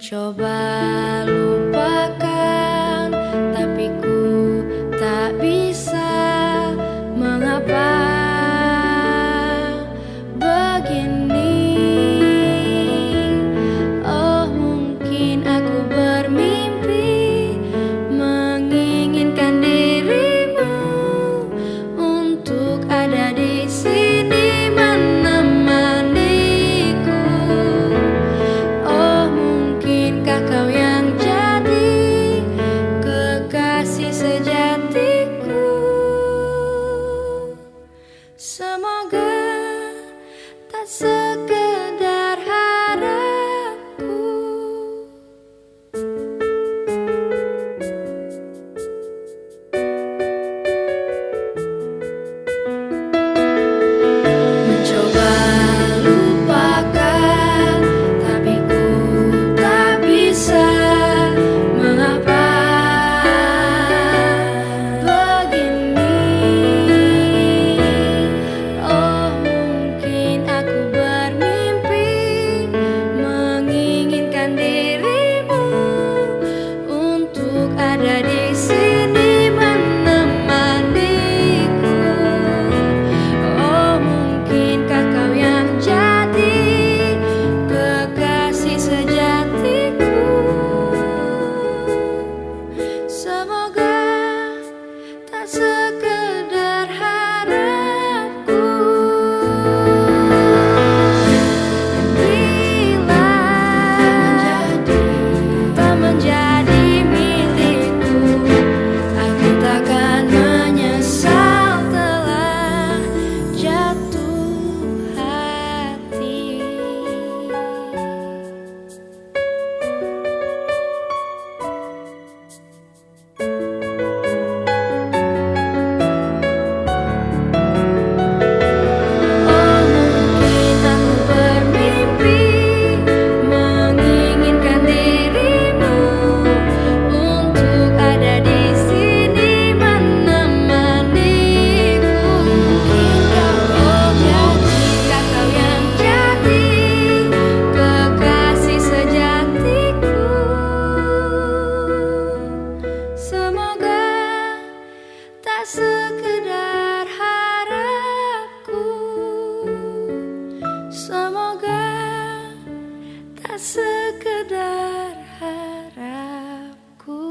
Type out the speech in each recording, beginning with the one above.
Mencoba lupakan, tapi ku tak bisa. Mengapa begini? Oh, mungkin aku bermimpi menginginkan dirimu untuk ada di sini menemaniku. Oh, mungkinkah kau yang jadi kekasih sejatiku? Semoga tak sekedar harapku. Mencoba lupakan, tapi ku tak bisa. Mengapa begini? Oh, mungkin aku bermimpi menginginkan dirimu untuk ada di sini menemaniku. Oh, mungkinkah kau yang jadi kekasih sejatiku? Semoga tak sekedar harapku. Bila tak menjadi milikku, aku takkan menyesal telah jatuh hati. Oh, mungkin aku bermimpi menginginkan dirimu untuk ada di sini menemaniku. Mungkinkah kau yang jadi kekasih sejatiku? Semoga tak sekedar harapku. Semoga tak sekedar harapku.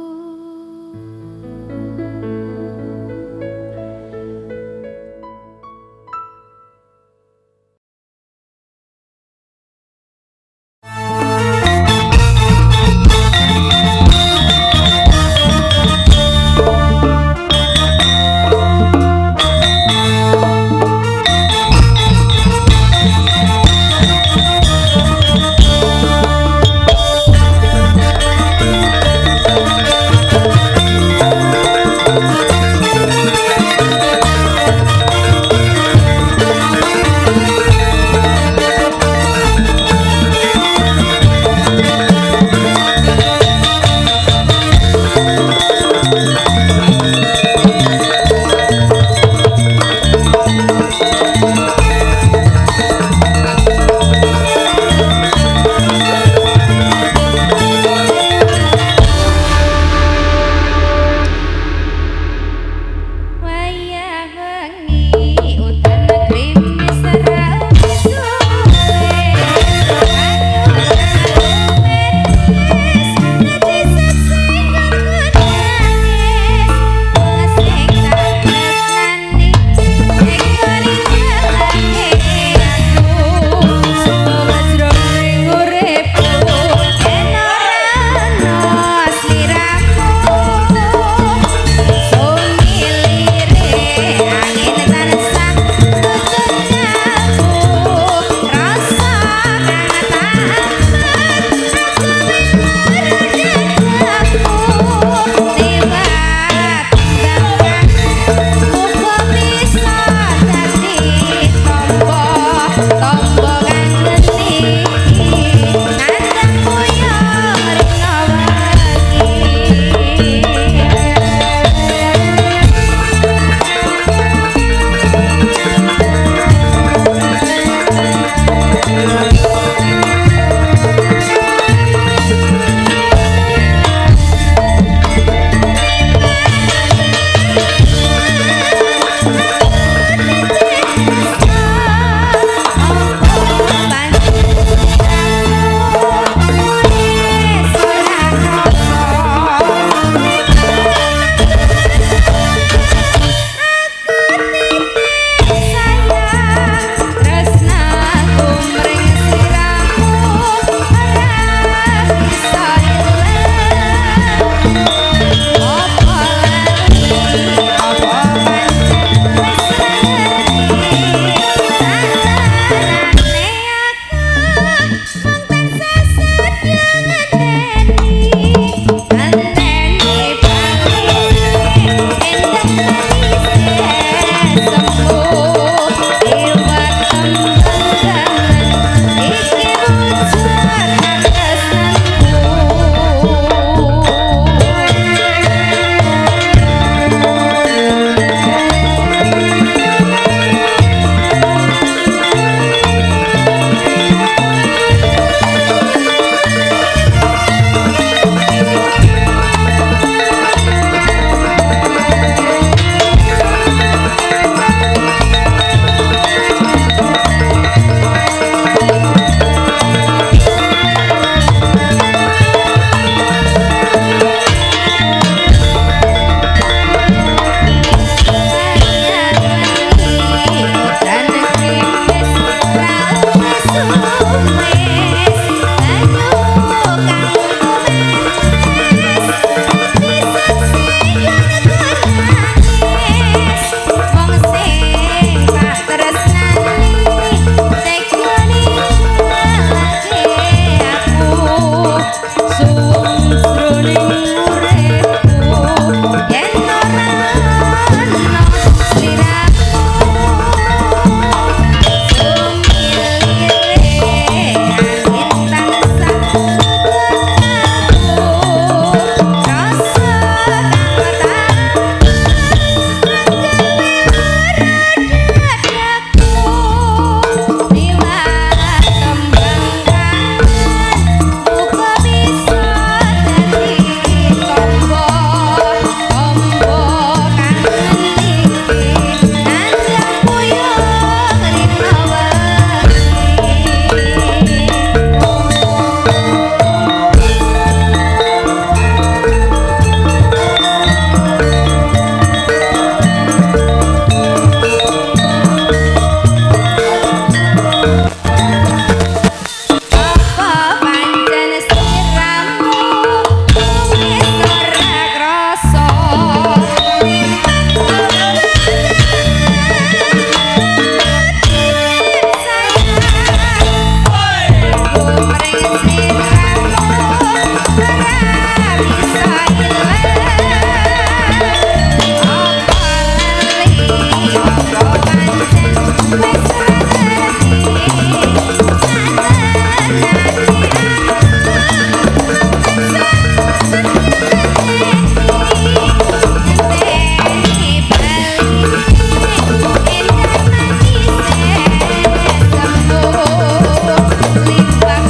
Limbang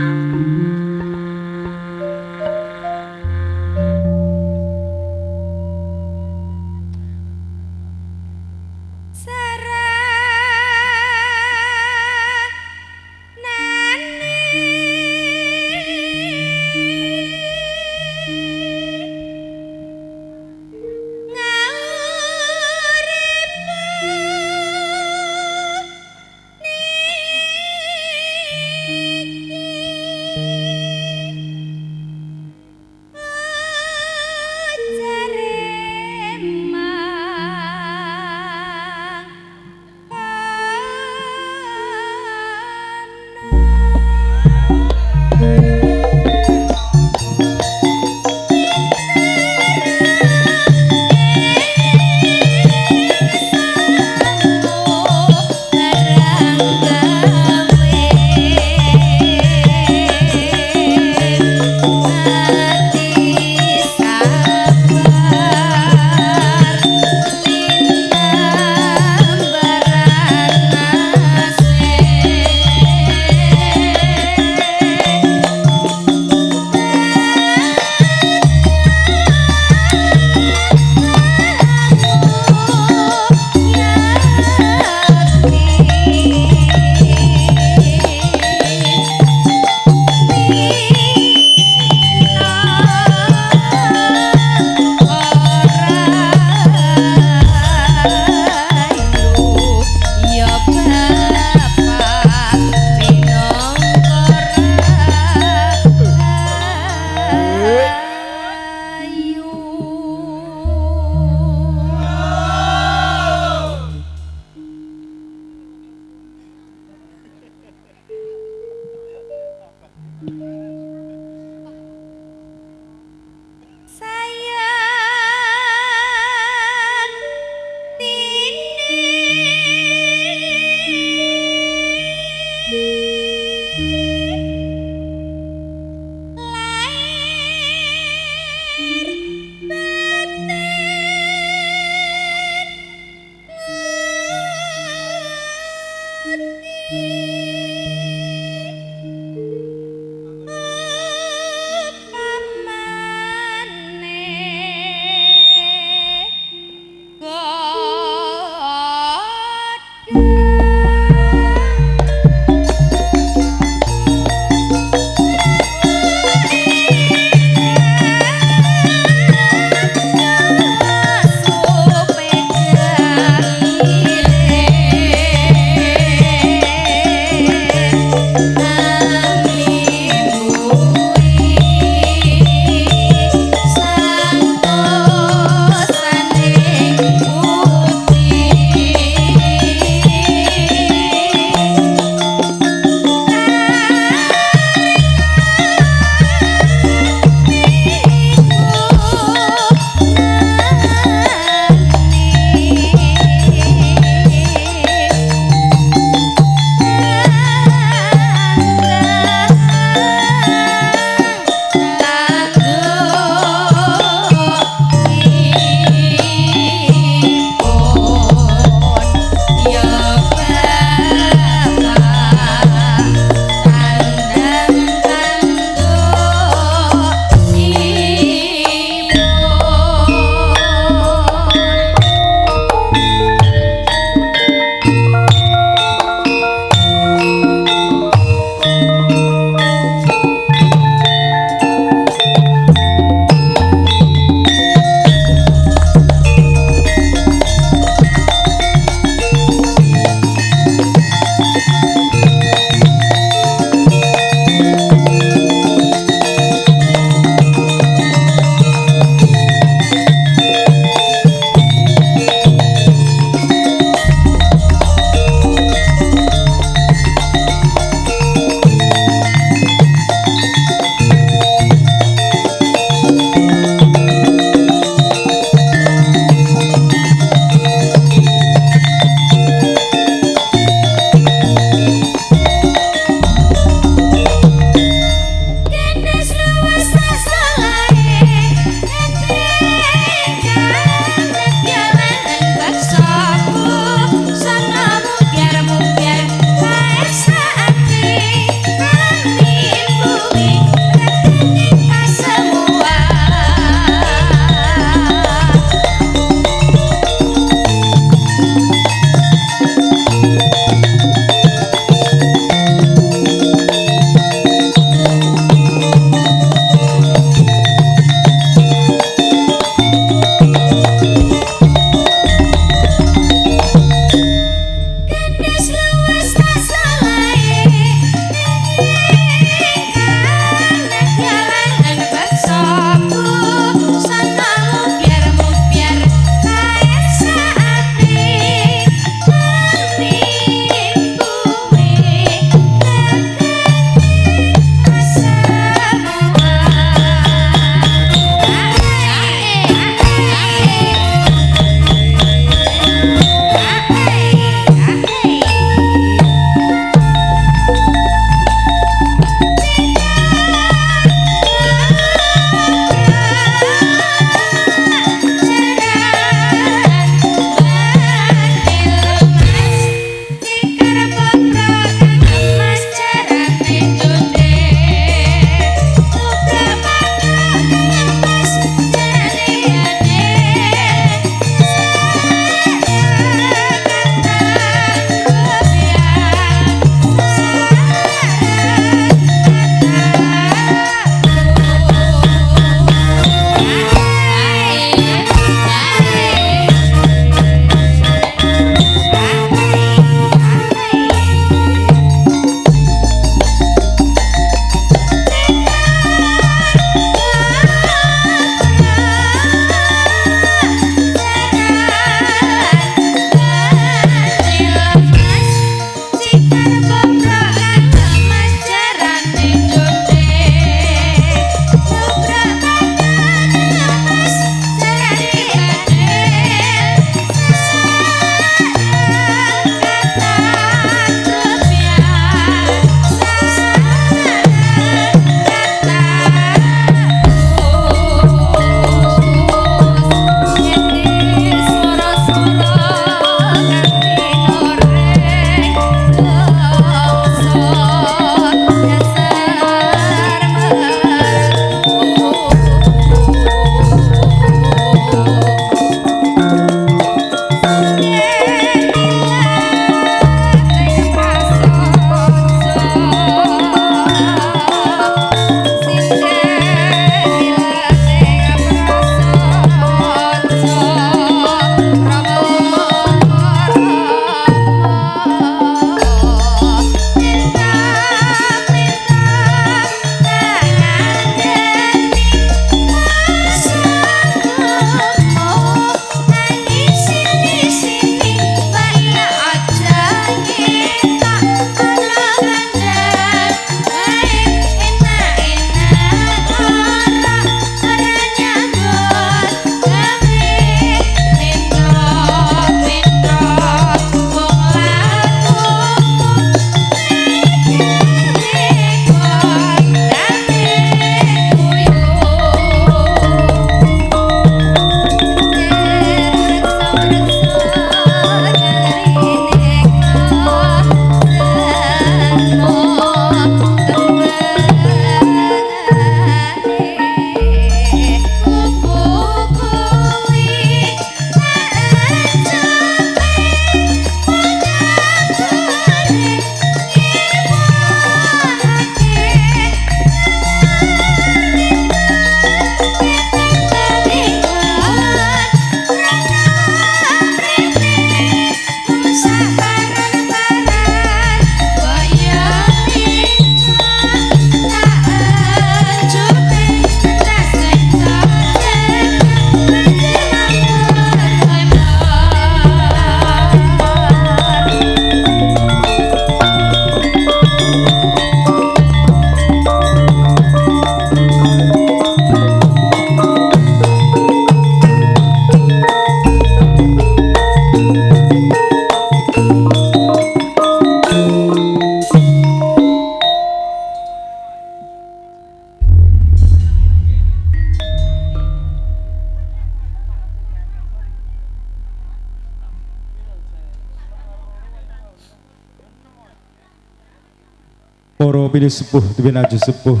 para pilih sepuh tuwin aju sepuh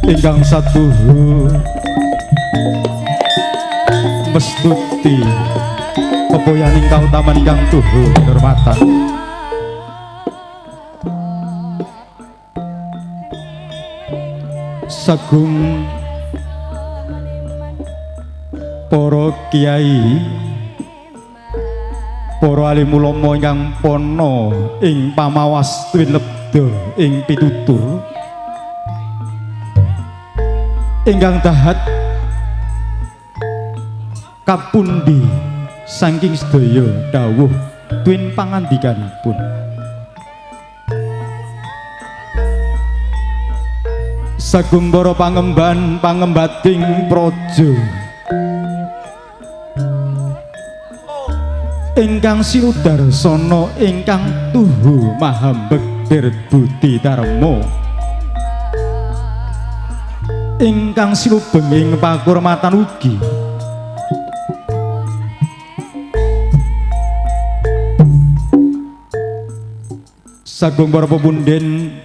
ingkang satuhu mestuti pepoyaning kautaman ingkang tuhu hormatan sagung para kiai para alim ulama ingkang pono ing pamawas tuwin lebda ing pitutur ingkang dahat kapundi saking sedaya dawuh tuwin pangandikanipun sagung para pangemban pangembating praja ingkang sinudarsana ingkang tuhu mahambektir budi dharma ingkang sinubenging pakurmatan ugi sagung para pepunden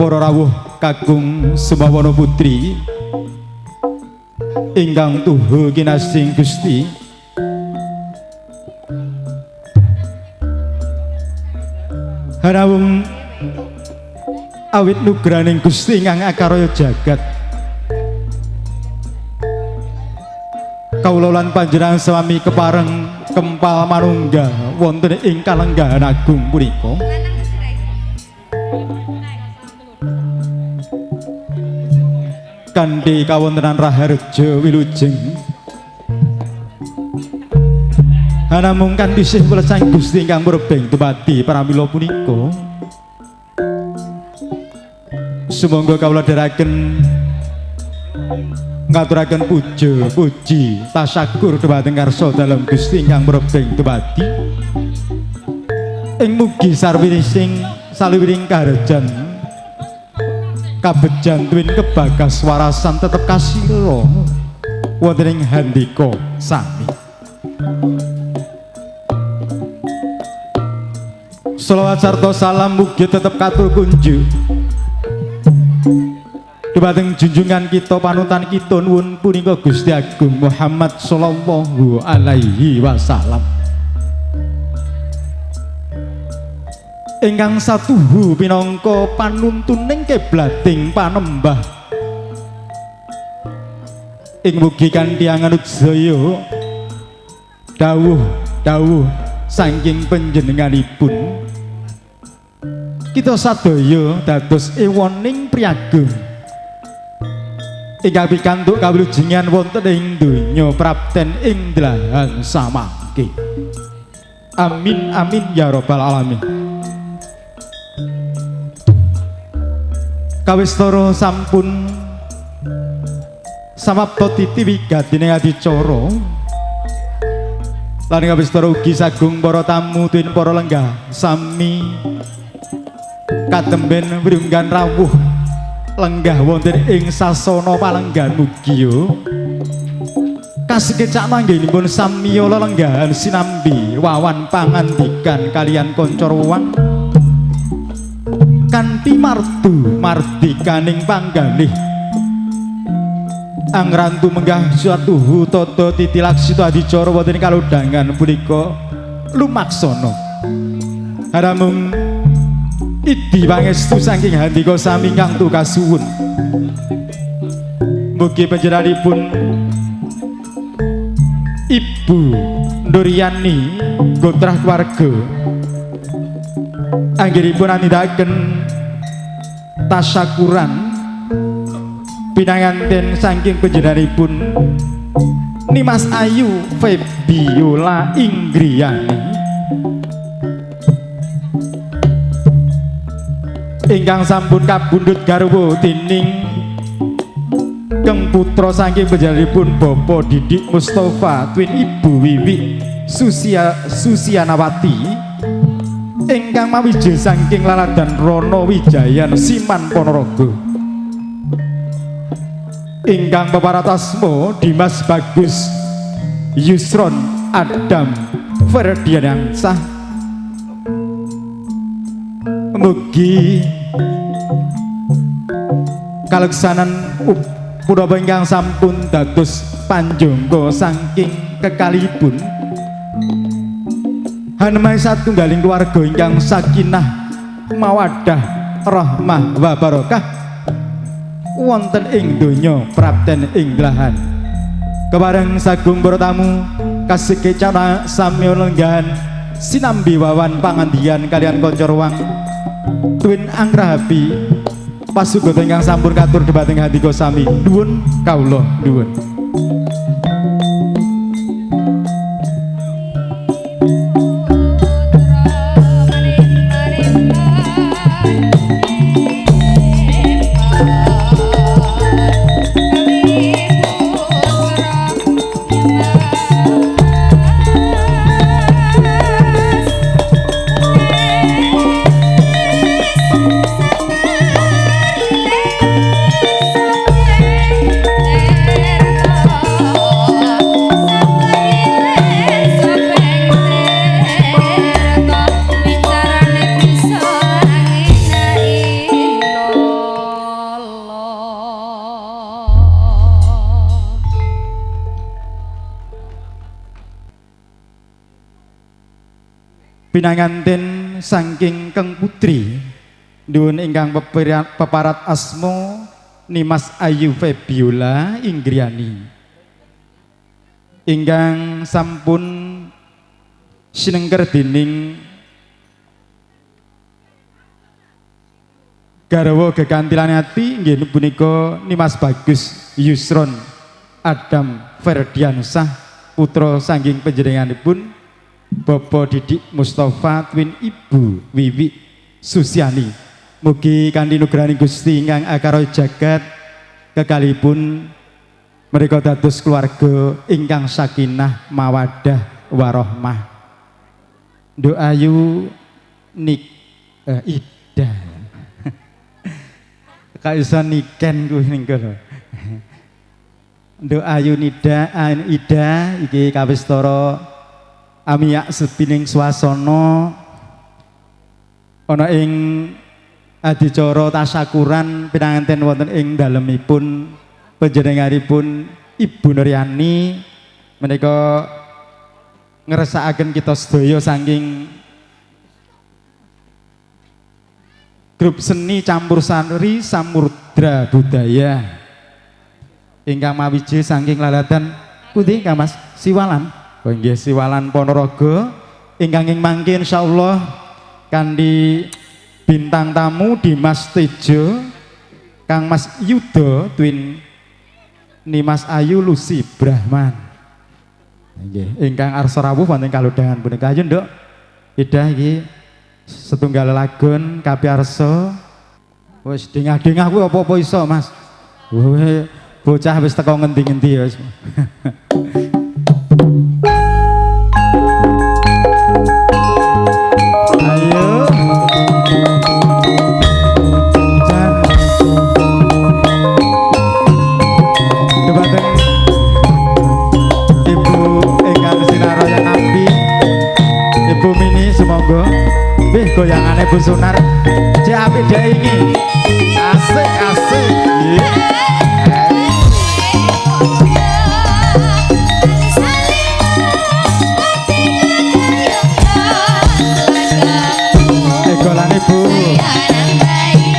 para rawuh kakung Semawana putri ingkang tuhu kinasing Gusti harawung awit nugraning Gusti ingkang akaraya jagat kawula lan panjenengan sami kepareng kempal manunggal wonten ing kalenggahan agung punika kanthi kawontenan raharja wilujeng hanamung kanthi sih welesang Gusti ingkang murebeng dumadi pramila punika sumangga kawula dherekaken ngaturaken puja puji tasyakur dhumateng karsa dalem Gusti ingkang murebeng dumadi ing mugi sarwining saliwiring kaharjan kabejan tuwin kebagas warasan tetep kasira wonten ing handika sami selawat sarta salam mugi tetep katur kunjuk dhumateng junjungan kita panutan kita nuwun punika Gusti Agung Muhammad sallallahu alaihi wasallam ingkang satuhu pinangka panuntuning kiblating panembah ing mugi kanthi anganut saya dawuh saking panjenenganipun kita sadaya dados ewoning priageng ingkang pikantuk kawilujengan wonten ing donya prapten ing dlahan samangke amin amin ya rabbal alamin. Kawistara sampun samapta titi wigatine adicara lan kawistara ugi sagung para tamu tuwin para lenggah sami katemben wirunggan rawuh lenggah wonten ing sasana palenggan mugi kasekecak manggenipun sami lelenggahan sinambi wawan pangandikan kalian kanca ruwang kanthi mardikaning panggalih angrantu menggah suatuhu tata titi laksita adicara wonten kalodhangan punika lumaksana haramung idi pangestu saking handika sami ingkang tukasuwun mugi panjenenganipun Ibu Nduryani gotrah keluarga anggenipun nindakaken tasyakuran pinanganten saking panjenenganipun Nimas Ayu Febiola Inggriani ingkang sampun kabundhut garwa dening keng putra saking panjenenganipun Bapak Didik Mustafa tuwin Ibu Wiwi Susianawati ingkang mawije saking laladan Rono Wijayan Siman Ponorogo ingkang peparatasma Dimas Bagus Yusron Adam Ferdiansyah. Mugi kaleksanan punapa ingkang sampun dados panjangga saking kekalihipun hanemahe satunggaling keluarga ingkang sakinah mawaddah rahmah wa barokah wonten ing donya prapten ing glahan kebareng sagung para tamu kasekecana samya lenggahan sinambi wawan pangandian kalian kanca ruang tuwin anggrahapi pasugata ingkang sampun katur debateng handika sami nuwun kawula nuwun. Pinanganten saking Keng Putri nuwun ingkang peparat asma Nimas Ayu Febiola Inggriani ingkang sampun sinengker dening garwa gegantilan ati inggih punika Nimas Bagus Yusron Adam Ferdiansyah putra saking panjenenganipun Bapak Didik Mustafa twin Ibu Wiwi Susiani. Mugi kanthi nugrahaning Gusti ingkang akara jagat kekalihipun mereka dados keluarga ingkang sakinah mawaddah warahmah. Doayu Ida. Kaisa niken kuwi ning kono. Doayu Ida iki kawistara amiyak sepining swasana ana ing adicara tasyakuran pinanganten wonten ing dalemipun panjenenganipun Ibu Nuryani menika ngresakaken kita sedaya saking grup seni campur sari Samudra Budaya ingkang mawiji saking lalatan pundi Kang Mas Siwalan. Oh nggih Siwalan Ponorogo ingkang ing mangke insyaallah kanthi bintang tamu Dimas Tejo Kang Mas Yudo twin Nimas Ayu Lucy Brahman. Nggih ingkang arsa rawuh wonten kalodhangan punika ayo Nduk Ida iki setunggal lagun kapiarsa wis dengah-dengah kuwi apa-apa iso Mas. Bocah wis teko ngendi-ngendi wis. Goyangannya Bu Sunar cek apik dek iki asik asik golane Bu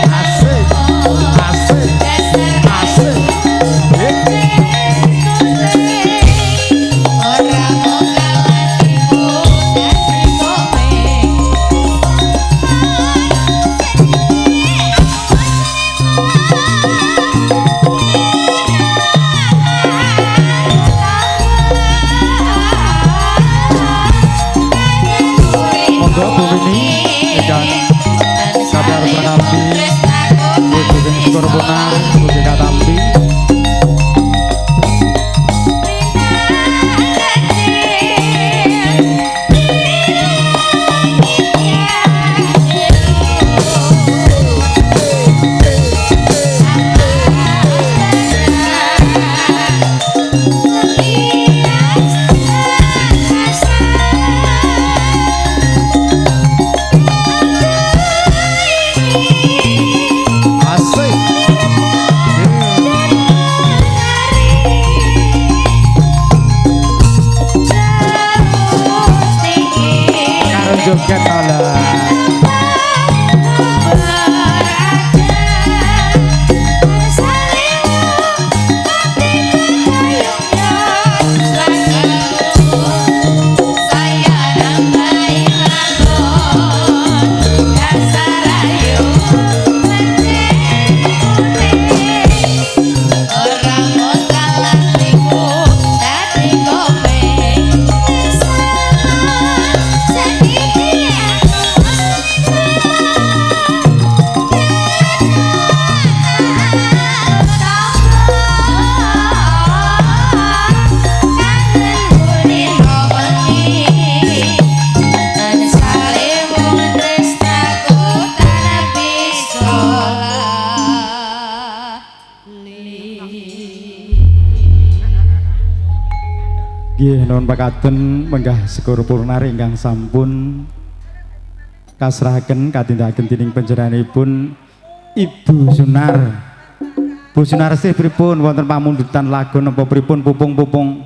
asik asik asik Nggih nuwun pakaten menggah sekor purnari ingkang sampun kasrahaken katindakaken dening panjenenganipun Ibu Sunar. Bu Sunar sih pripun wonten pamundutan lagu napa pripun pupung-pupung?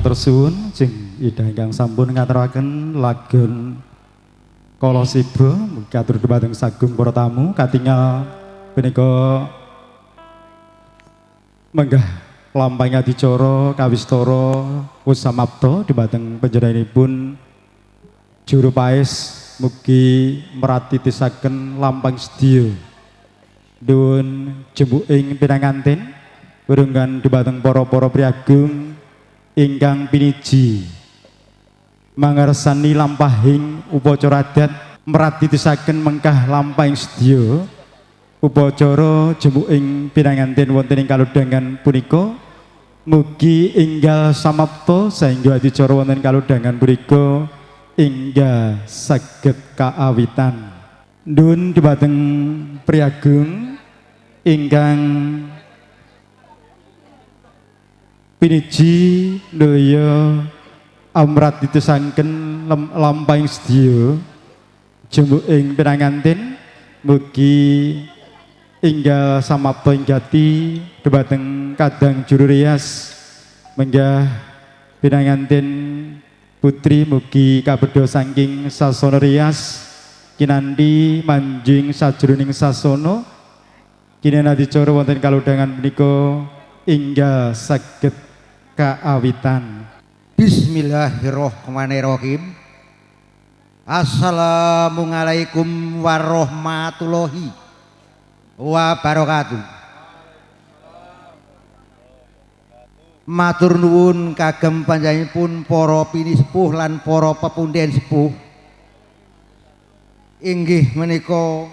matur suwun jeng Ida ingkang sampun ngaturaken lagun Kala Siba mugi atur dhumateng sagung para tamu katingal punika menggah lampahing adicara kawistara wis samapta dhumateng panjenenganipun juru paes mugi meratitisaken lampahing sedya nuwun jembuking pinanganten wirenggan dhumateng para priagung ingkang piniji mangarsani lampahing upacara adat meratitisaken mengkah lampahing sedya upacara jembuking pinanganten wonten ing kalodhangan punika mugi enggal samapta saengga adicara wonten kalodhangan punika enggal saged kaawitan. Nuwun dhumateng priagung ingkang piniji daya amratitisaken lampahing sedya jembuking pinanganten mugi enggal samapta ing jati dhumateng kadang juru rias menggah pinanganten putri mugi kabedha saking sasana rias kinanthi manjing sajroning sasana kinena adicara wonten kalodhangan menika enggal saged kaawitan. Bismillahirrahmanirrahim. Assalamualaikum warahmatullahi wabarakatuh. Matur nuwun kagem panjenenganipun para pinisepuh lan para pepundhen sepuh. Inggih menika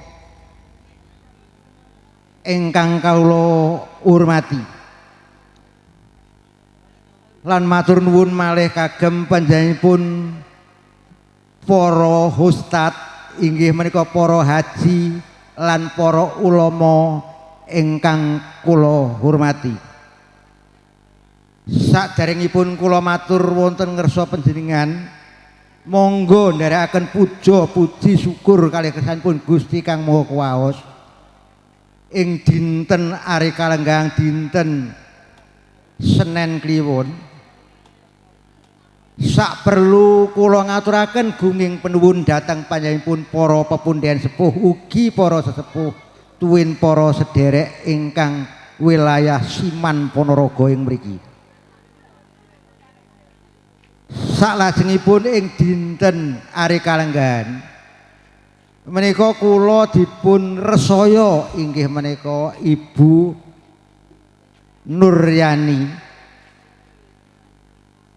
ingkang kawula hormati. Lan matur nuwun malih kagem panjenenganipun para ustad inggih menika para haji lan para ulama ingkang kula hormati. Saderengipun kula matur wonten ngersa panjenengan monggo nderekaken puja puji syukur kalih kersanipun Gusti Kang Maha Kuwaos ing dinten Ari Kalenggang dinten Senen Kliwon. Sak perlu kula ngaturaken gunging penuwun dhateng panjenenganipun para pepundhen sepuh ugi para sesepuh tuwin para sederek ingkang wilayah Siman Ponorogo ing mriki. Salajengipun ing dinten Ari Kalenggan menika kula dipun resaya inggih menika Ibu Nuryani.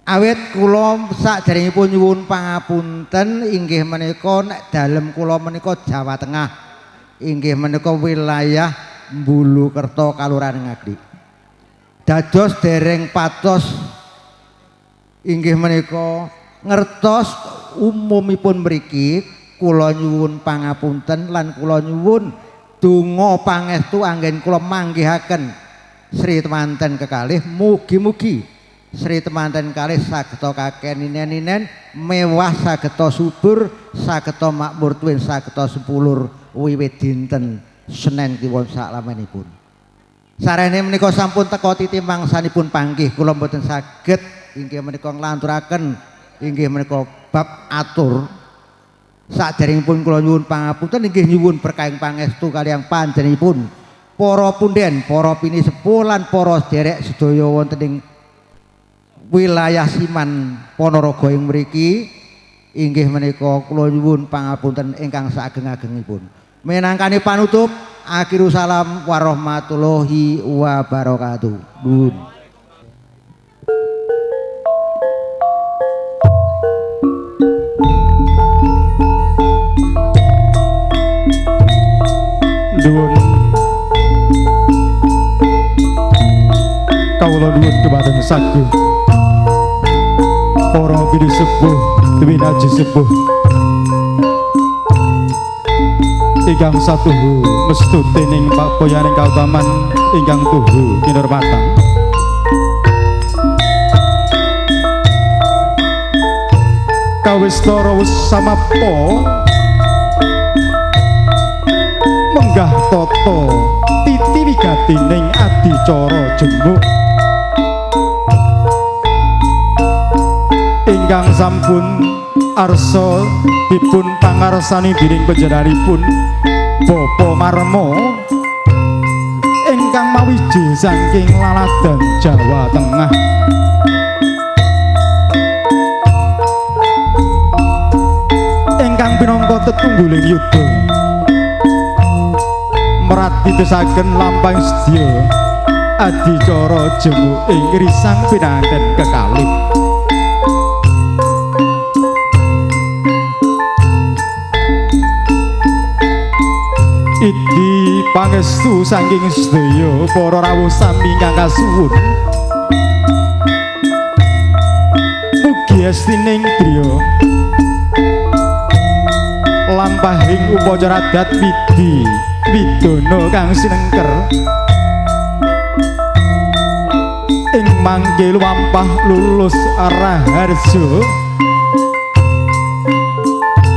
Awit kula saderengipun nyuwun pangapunten inggih menika nek dalem kula menika Jawa Tengah inggih menika wilayah Mbulukerto Kalurahan Ngaglik. Dados dereng patos inggih menika ngertos umumipun mriki kula nyuwun pangapunten lan kula nyuwun donga pangestu anggen kula manggihaken Sri temanten kekalih mugi-mugi Sri temanten kalih sageta kakeninen mewah sageta subur sageta makmur tuwin sageta sepulur wiwit dinten Senen Kliwon saklamenipun. Sarene menika sampun teka titi mangsanipun panggih kula mboten saged inggih menika nglanturaken inggih menika bab atur. Saderengipun kula nyuwun pangapunten inggih nyuwun berkahing pangestu kaliyan panjenenganipun para pundhen, para pinisepuh lan para sederek sedaya wonten ing wilayah Siman Ponorogo ing mriki inggih menika kula nyuwun pangapunten ingkang saageng-agengipun. Minangkani panutup akhiru salam warahmatullahi wabarakatuh. Nuwun. Nuwun kawula nuwun dhumateng sagung para bini sepuh dewi aji sepuh ingkang satuhu mestutening papoyaning kautaman ingkang tuhu kinurmatan. Kawistara wis samapta menggah tata titi wigatining adicara jemuk ingkang sampun arsa dipun pangarsani dening panjenenganipun Bapa Marmo ingkang mawiji saking laladan Jawa Tengah. Ingkang pinangka tetungguling yuda meratitesaken lampahing sedya adicara jemu ing risang pinanganten kekalih. Idi pangestu saking sedaya para rawuh sami ingkang kasuwun. Mugi estining griya lampahing upacara adat widi widana kang sinengker ing mangke lumampah lulus raharja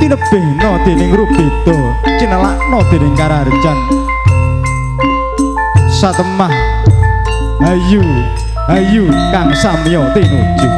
tinebehna dening Rubeda cinelakna dening Kararjan satemah ayu ayu kang samya tinuju.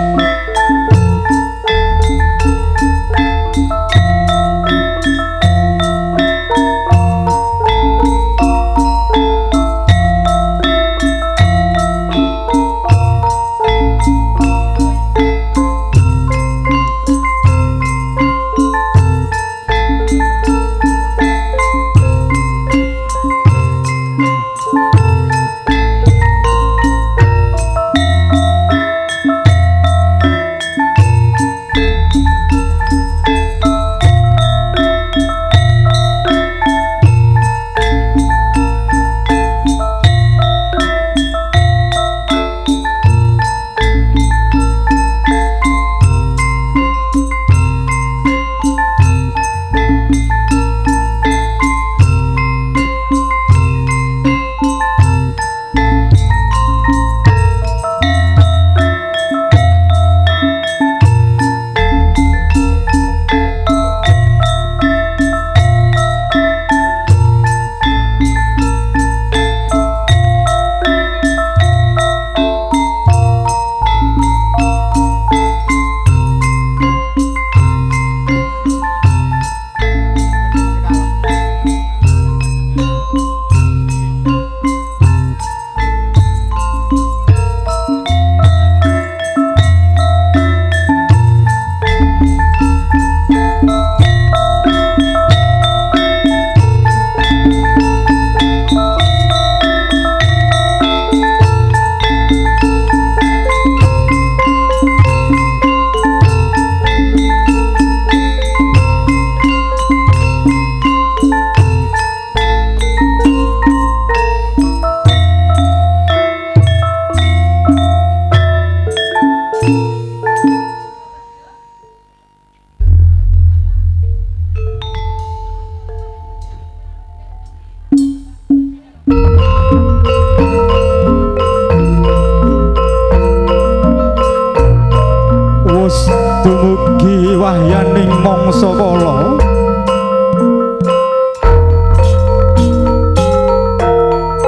Dumugi wahyaning mangsa kala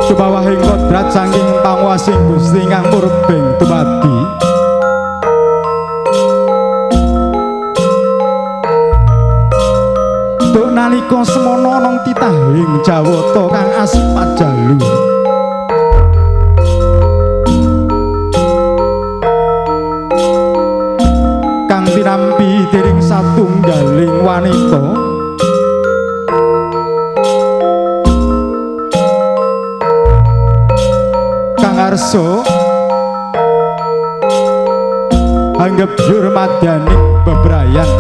subawahing kodrat saking panguwasing Gusti ingkang murbeng dumadi tuk nalika semana ana titahing Jawata kang asipat jalu nampi dening satunggaling wanita kang arsa anggep yurmadyaning bebrayan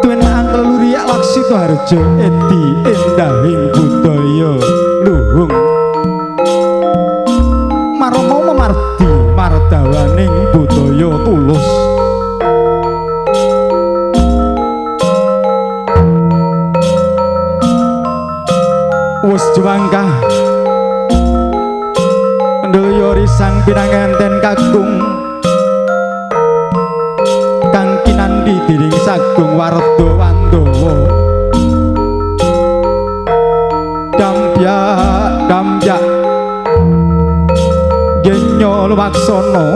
tuwin angleluri laksita harja edi endahing budaya luhung marama memardi mardawaning budaya tulus wis jumangkah ndaya risang pinanganten kakung kang kinandhi dening Sagung Warda Wandawa damyak genya lumaksana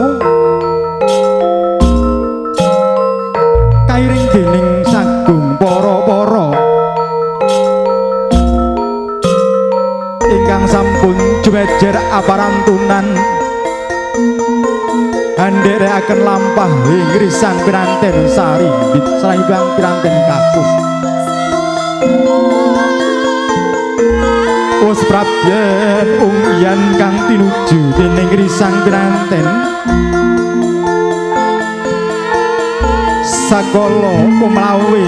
Jumejer aparantunan handherekaken lampah ing risang piranten sarimbit saribang piranten kakung. Wis prabyen ungyan kang tinuju dening risang piranten sakala kumlawe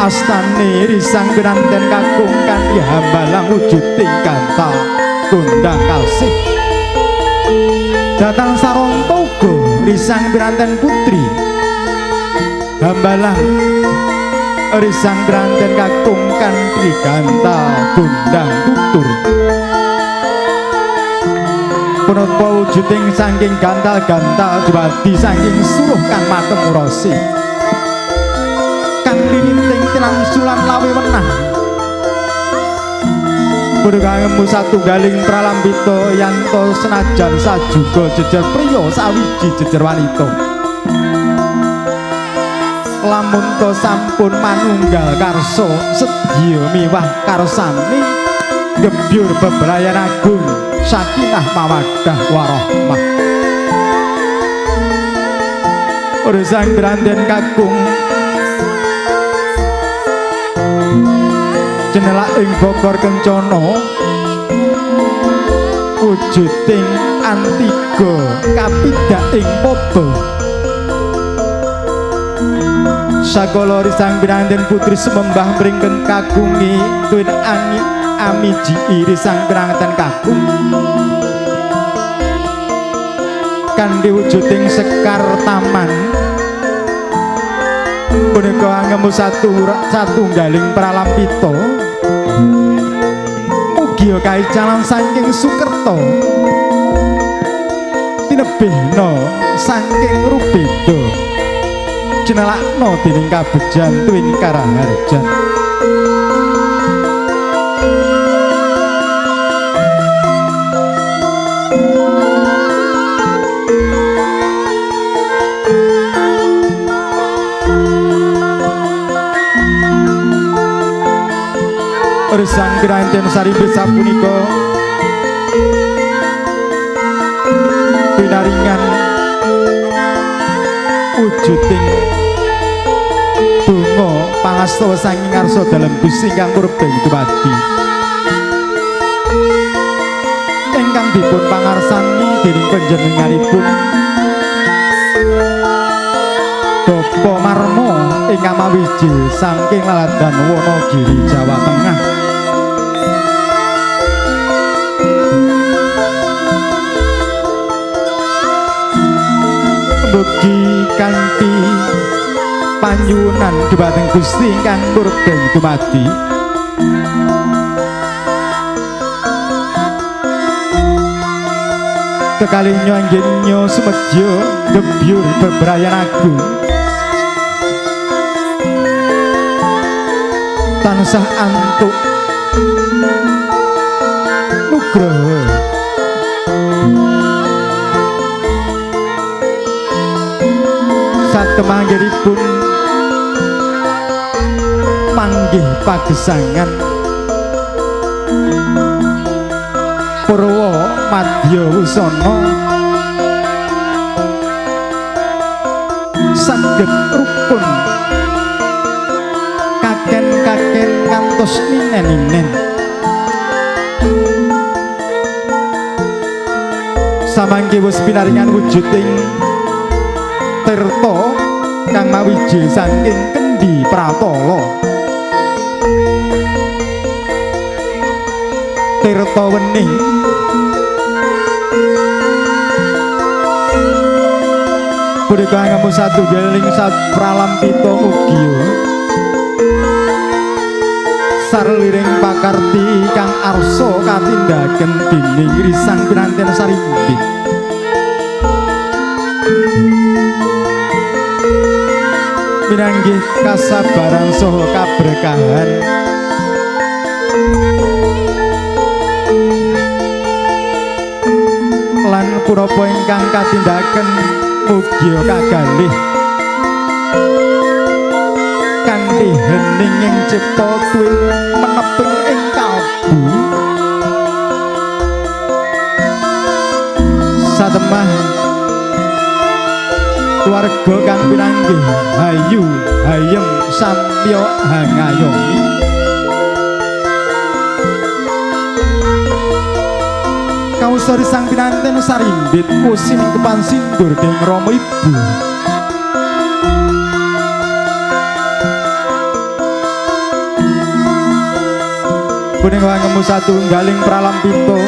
astane risang piranten kakung kanthi hambalang wujuding ganta kondang kalsih datang saronta uga risang piranten putri hambalang risang piranten kakung kanthi ganta kondang tutur punapa wujuding saking gantal-gantal dadi saking suruh kang matemurasi kang liniting tinangsulan lawe menah Purwangemu satunggaling pralambita yanto senajan sajuga jejer priya sawiji jejer wanita lamun to sampun manunggal karsa sedya miwah karsane gebyur bebrayan agung sakinah mawaddah warahmah Risang piranten kakung jenelak ing Bogor kencana wujuding antiga kapidak ing podo sakala risang piranten putri sumembah mringken kagungi tuwin angin amiji risang piranten kakung kanthi wujuding sekar taman punika ngemu satunggaling pralampita mugi kaicalan saking Sukerta tinebihna saking Rubeda jenelakna dening kabejan tuwin karaharjan Risang piranten sarimbit sapunika pinaringan wujuding donga pangastawa saking ngarsa dalem Gusti ingkang murbeng dumadi ingkang dipun pangarsani dening panjenenganipun Bapa Marmo ingkang mawiji saking Laladan Wonogiri Jawa Tengah mugi kanthi panyuwunan dhumateng Gusti ingkang murbeng dumadi kekalinyo anggenyo sumedya gebyur bebrayan agung tansah antuk nugroho satemangiripun panggih pagesangan Purwa Madya Wusana saged rukun kaken-kaken ngantos ninen-ninen samangke wis pinaringan wujuding tirta kang mawiji saking Kendi Pratala tirta wening punika ngemu satunggaling pralampita mugia sarliring pakarti kang arsa katindaken dening risang piranten sarimbit minanggih kasabaran saha kaberkahan lan punapa ingkang katindaken mugi kagalih kanthi hening ing cipta tuwin meneping ing kalbu kulawarga kang pinanggih hayu hayem samya hangayomi kausari sang pinanten sarimbit musim kepan sindur deng Rama Ibu kuning wangemu satunggaling pralampita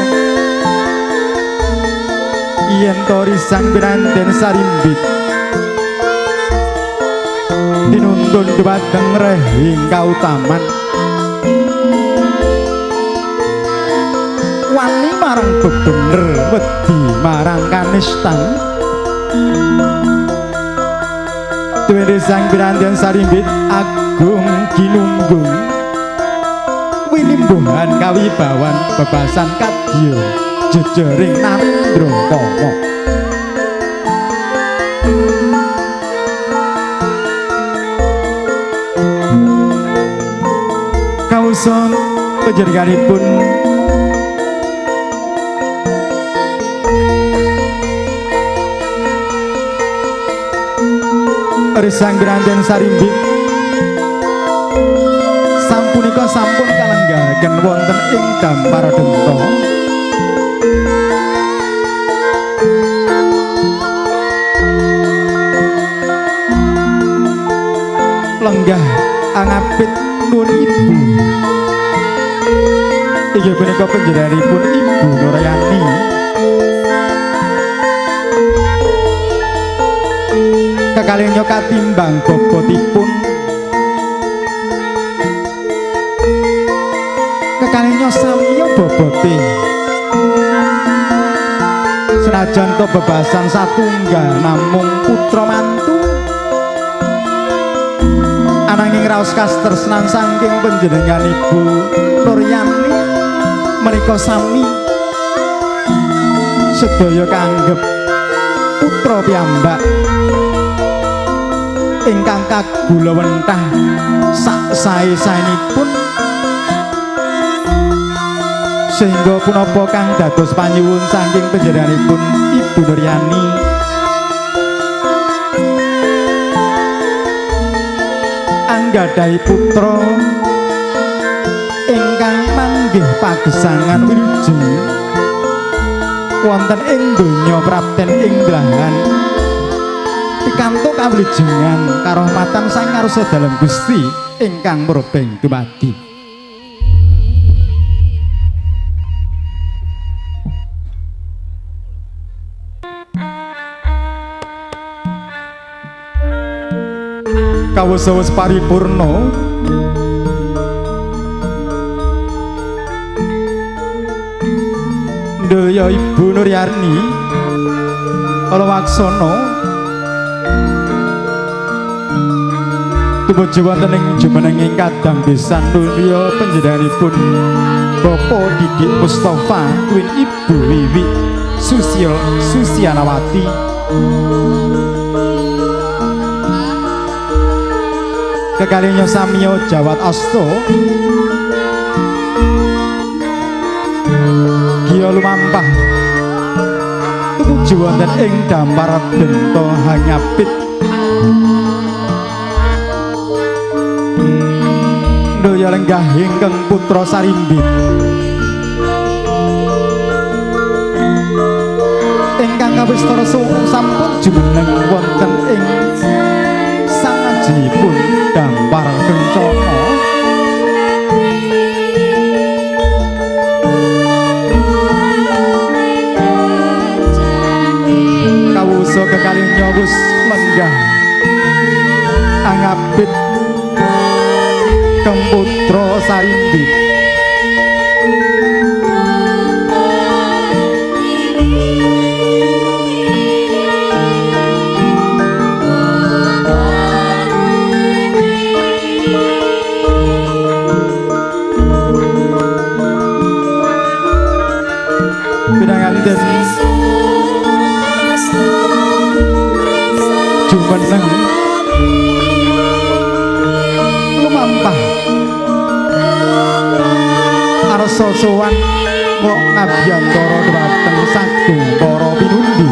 yen tori sang pinanten sarimbit tinuntun dhumateng rehing kautaman wani marang bebener wedi marang kanistan duwe sang pinanten sarimbit agung ginunggung winimbuhan kawibawan bebasan kadya jejering Narendra Kama kauson panjenenganipun Sang Pinanten sarimbit sampunika sampun kalenggahaken wonten ing Damparadenta lenggah angapit nuwun Ibu inggih punika panjenenganipun Ibu Nurayani kekalihnya katimbang bobotipun kekalihnya samiya bobote senajan to bebasan satunggal namung putra mantu ananging raos kastresnan saking panjenenganipun Nuryani menika sami sedaya kanggep putra piyambak ingkang kagulawentah sak sae-saenipun sehingga punapa kang dados panyuwun saking panjenenganipun Ibu Nuryani anggadhahi putra ingkang manggih pagesangan wilujeng wonten ing donya prapten ing dlangan pikantuk kawilujengan karahmatan sang ngarsa dalem Gusti ingkang murbeng dumadi kawusa wis paripurna ndaya Ibu Nuryani Alawaksana tumuju wonten ing jumenenging kadang besan nulya panjenenganipun Bapak Didik Mustafa tuwin Ibu Wiwi Susianawati kekalihnya samiya jawat asta giya lumampah tumuju wonten ing Damparadenta hangapit ndaya lenggah ingkang putra sarimbit ingkang kawistara sampun jumeneng wonten ing sangajengipun Damparencana kawusa kekalihnya wis lenggah angapit kang putra sarimbit pinanganten jumeneng lumampah arsa sowan kok ngabiyantara dhumateng sagung para pinundi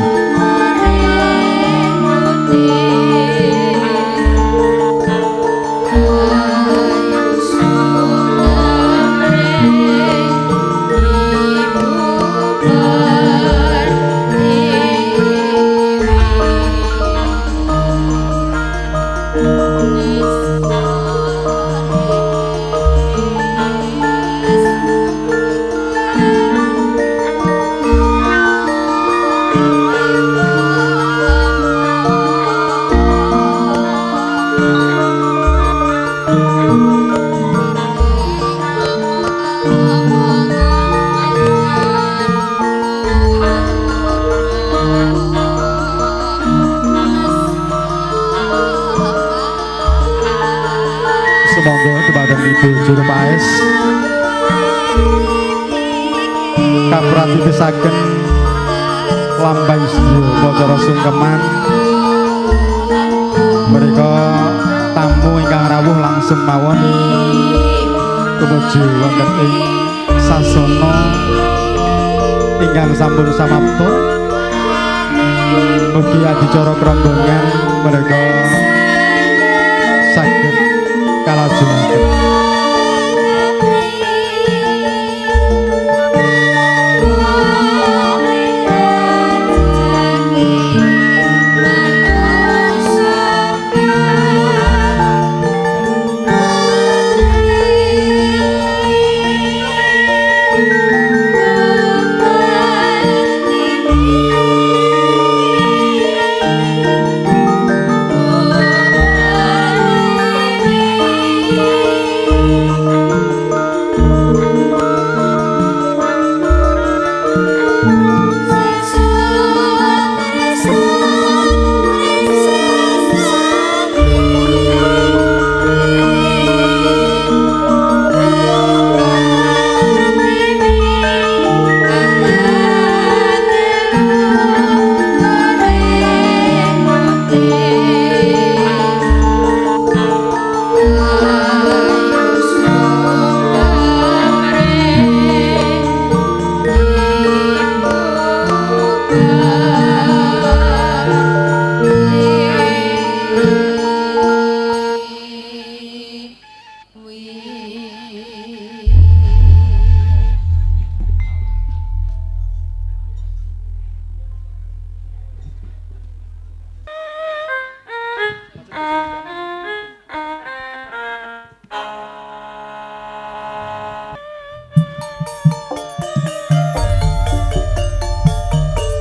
juru paes kapratitisaken lambang sedya upacara sungkeman mereka tamu ingkang rawuh langsung mawon tumuju wonten ing sasana ingkang sampun samapta mugi adicara kerombongan mereka saged kalajengaken.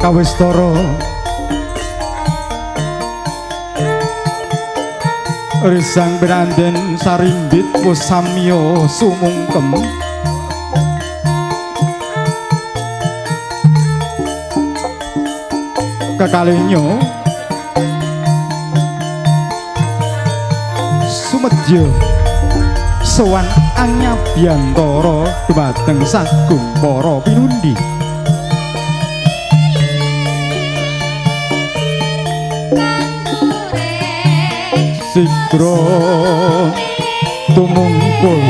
Kawistara risang beranden sarimbit wis samya sumungkem kekalihnya sumedya sowan anyabyantara dhumateng sagung para pinundi. Sigro tumungkul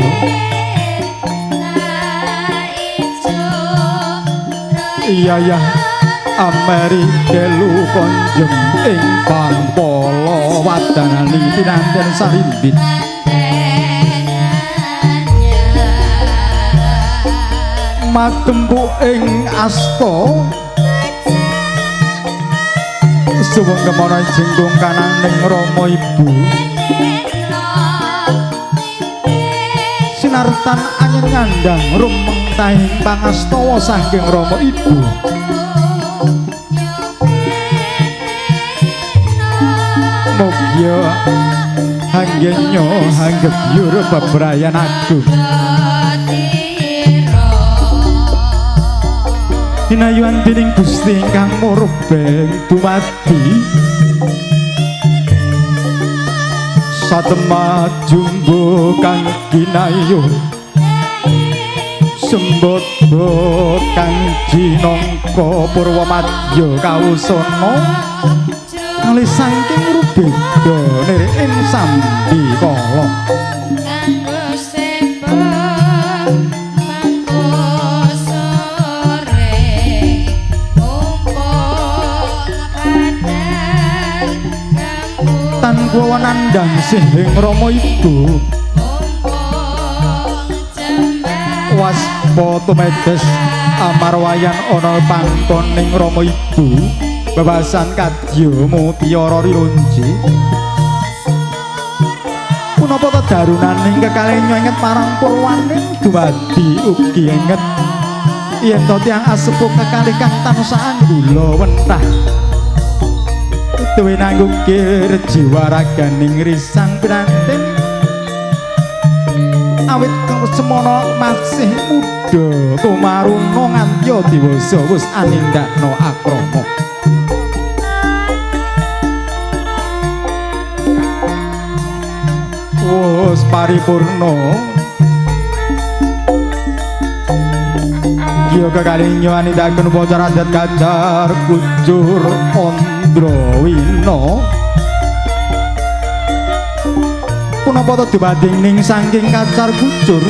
iya Ameri kelu konjem ing pampala wadananing pinanten sarimbit matempu ing asta suwung kemana jenggung kananing Rama Ibu sinartan angin ngandang rumeng tahing pangastawa saking Rama Ibu mogya hanggenyo hanggebyur bebrayan agung hinayuan dening Gusti ingkang murbeng dumadi satemah jumbo kang kinayuh sembada kang jinangka purwamadya kawusana kalih saking rubeda ing sambi kala tanpa nandang sing Rama Ibu waspa tumedes amarwayan ana pangkoning Rama Ibu bebasan kadya mutiara rirunji punapa tedarunaning kekalih nyenget marang purwaning dumadi ugi enget yen to tiyang asepuh kekalih kang tansah anggula wentah duwe nanggukir jiwa raganing risang branten awit semana masih muda tumaruna nganti diwasa wis anindakna akrama wis paripurna Yo kekalih nyuwanitaken upacara adat Kacar Kucur Andrawina. Punapa to dibanding ning saking Kacar Kucur?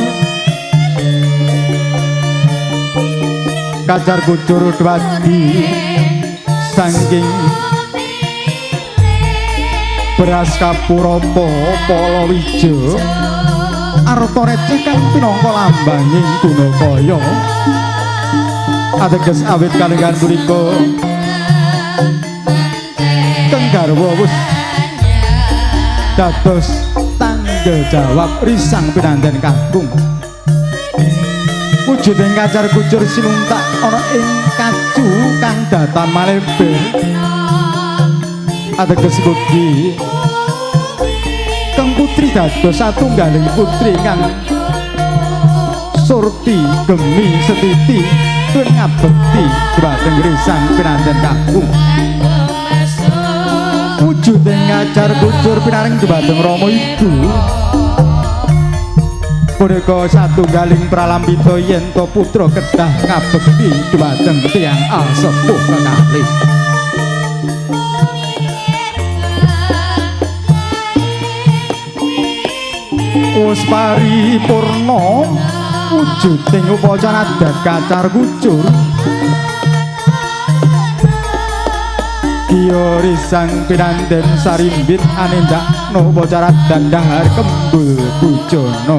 Kacar Kucur dibanding saking beras kapurapa Palawija arta receh kang pinangka lambanging Gunakaya. Ateges awit kalenggan punika Kenggarwa wus dados tanggung jawab risang pinanten kakung. Wujuding Kacar Kucur sinuntak ana ing kacu kang datan maleber. Ateges mugi kang putri dados satunggaling putri kang surti gemi setiti tur ngabekti dhumateng risang pinanten kakung. Wujuding Kacar Kucur pinaring dhumateng Rama Ibu punika satunggaling pralambita yen to putra kedah ngabekti dhumateng tiyang asepuh kekalih. Wis paripurna wujuding upacara adat Kacar Kucur. Kiyo risang pinanten sarimbit anindakno upacara dandahar kembul bujana.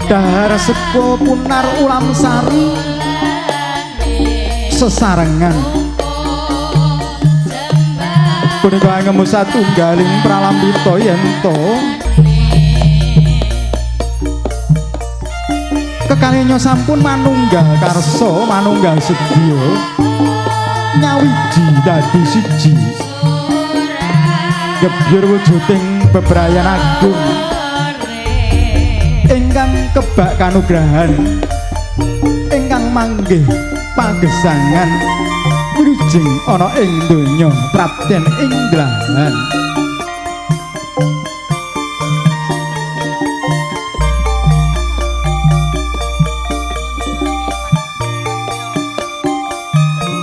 Dahar sepo punar ulam sari sesarengan punika ngemu satunggaling pralambita yen to kekalihnya sampun manunggal karsa manunggal sedya nyawiji dadi siji gebyur wujuding bebrayan agung ingkang kebak kanugrahan ingkang manggih pagesangan wirijing ana ing donya prapten ing dlahan.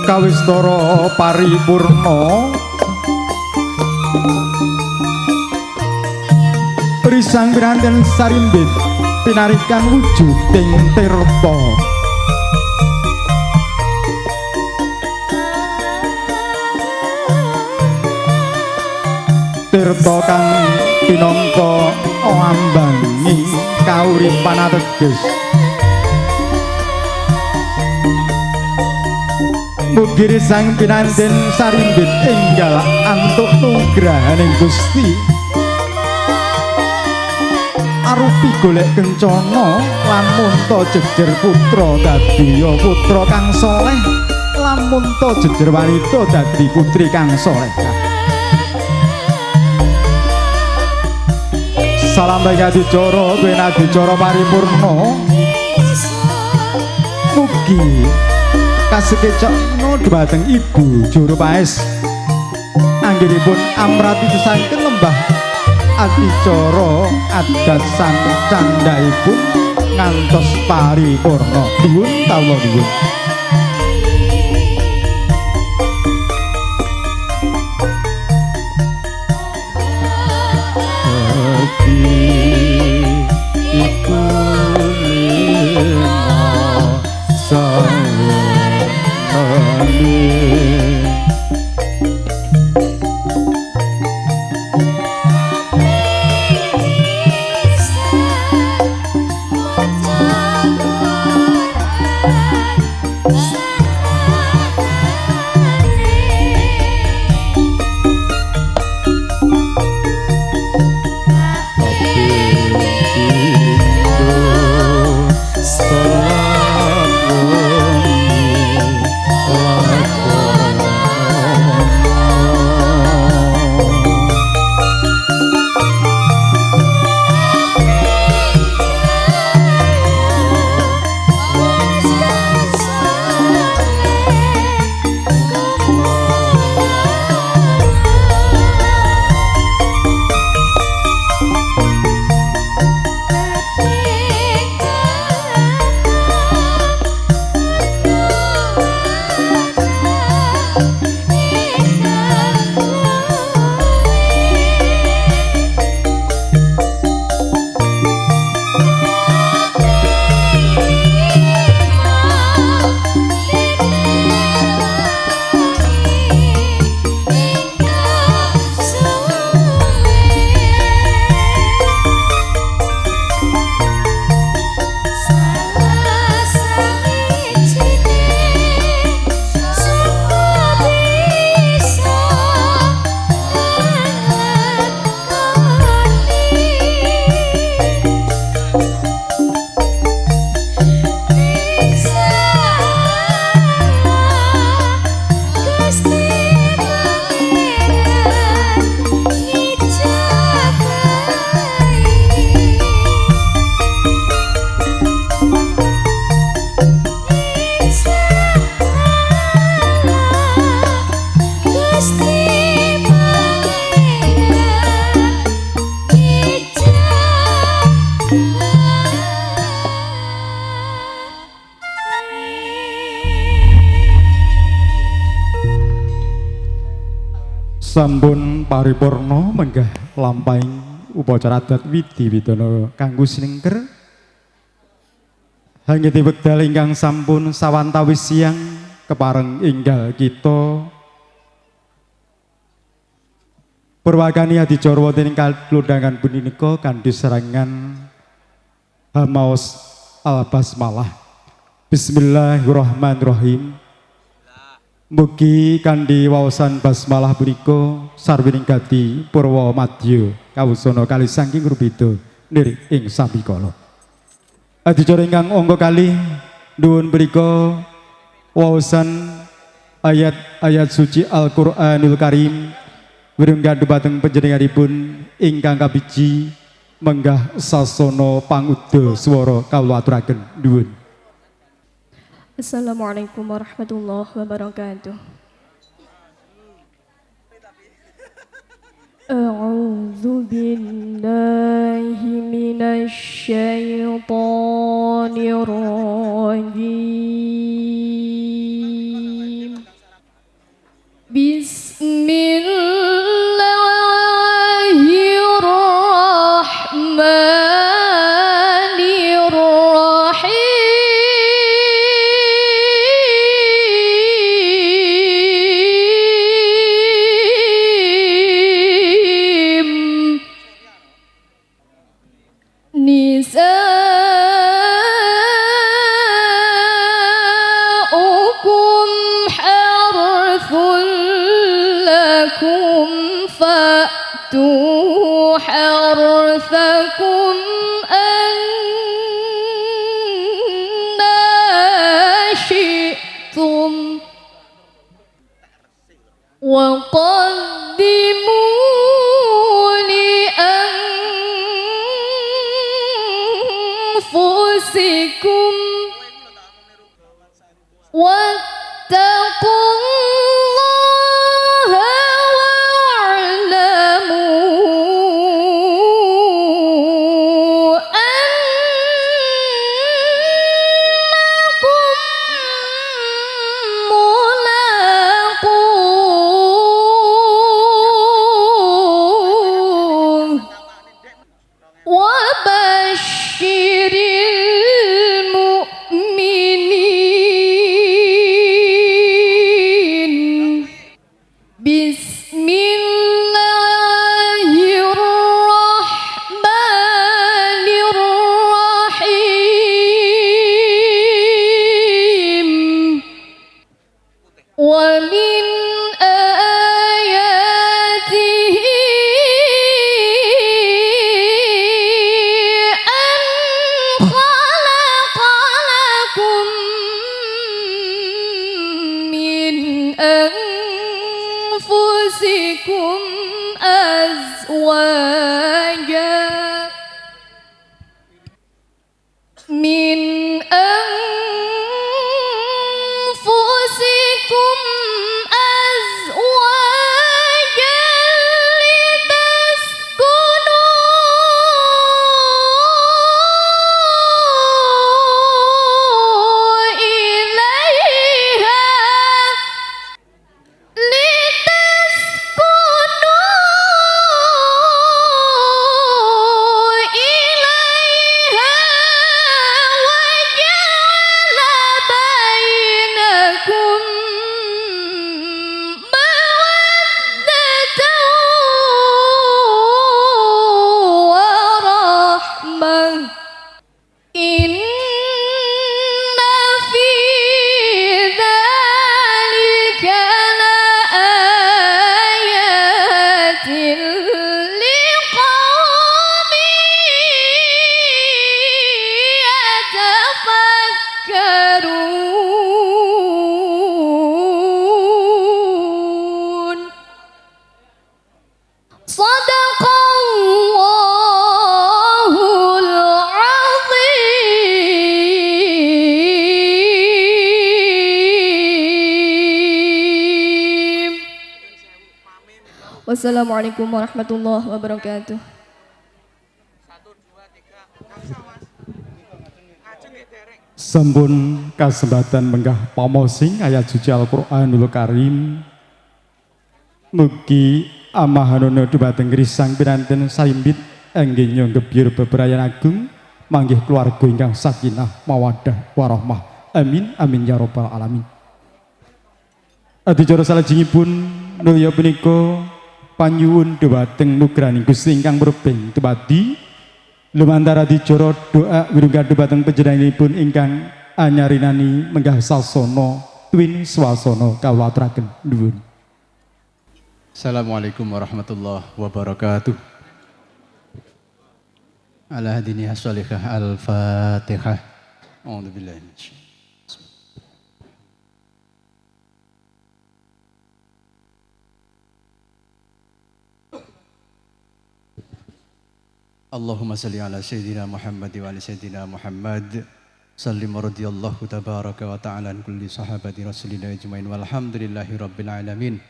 Kawistara paripurna risang piranten sarimbit pinarikan wujuding tirta tirta kang pinangka ambangi kauripan ateges. Mugi risang pinanten sarimbit enggal antuk nugrahaning Gusti arupi golek kencana lan munta jejer putra dadi putra kang saleh lan munta jejer wanita dadi putri kang saleh. Salam bagi adicara duwe adicara paripurna. Mugi kasekecokno dhumateng Ibu Juru Paes anggenipun amrati sangken lembah adicara adat candhaipun ngantos paripurna. Nuwun kawula nuwun. Salam Sampun paripurna menggah lampahing upacara adat widi widana kanggo sinengker hangiti wekdal ingkang sampun sawantawis siang kepareng enggal kita purwakani adicara wonten ing kalodhangan punika kanthi serangan hamaos al-basmalah. Bismillahirrahmanirrahim. Mugi kanthi waosan basmalah punika sarwining gati purwa madya kawusana kalih saking rubeda lirik ing sabikala. Adicara ingkang angka kalih nuwun mriku waosan ayat-ayat suci Al-Qur'anul Karim wirengga dhumateng panjenenganipun ingkang kabiji menggah sasana pangudha swara kawula aturaken nuwun. Assalamualaikum warahmatullahi wabarakatuh. A'udzu billahi minasy syaithanir rajim. Nisa'ukum harthun lakum fa'tu harthakum anna syi'tum wa qaddimu أنفسكم واتقوا الله واعلموا أنكم ملاقوه وبشر المؤمنين بسم الله الرحمن الرحيم ومن آياته أن خلق لكم من أنفسكم أزواجا من أنفسكم أزواجا لتسكنوا إليها وجعل بينكم مودة ورحمة إن في ذلك لآيات لقوم يتفكرون صدق الله العظيم. Wassalamualaikum warahmatullahi wabarakatuh. Sampun kasempatan menggah pamosing ayat suci Al-Qur'anul Karim Mugi amahanono dhumateng Krisang pinanten sarimbit enggih nyonggebyur bebrayan agung manggih keluarga ingkang sakinah mawaddah warahmah. Amin amin ya rabbal alamin. Adicara salajengipun nulya punika panyuwun dhumateng nugraning Gusti ingkang murbeng tebadi lumantar adicara doa wirungga dhumateng panjenenganipun ingkang anyarinani menggah sasana twin swasana kawula aturaken nuwun. Assalamualaikum warahmatullahi wabarakatuh. Ala hadini as-salihah al-fatihah. A'udzubillahi minasyaitonir Allahumma salli ala Sayyidina Muhammad wa ala Sayyidina Muhammad. Sallim radhiyallahu tabaraka wa ta'ala an kulli sahabati Rasulillah ajmain walhamdulillahi rabbil alamin.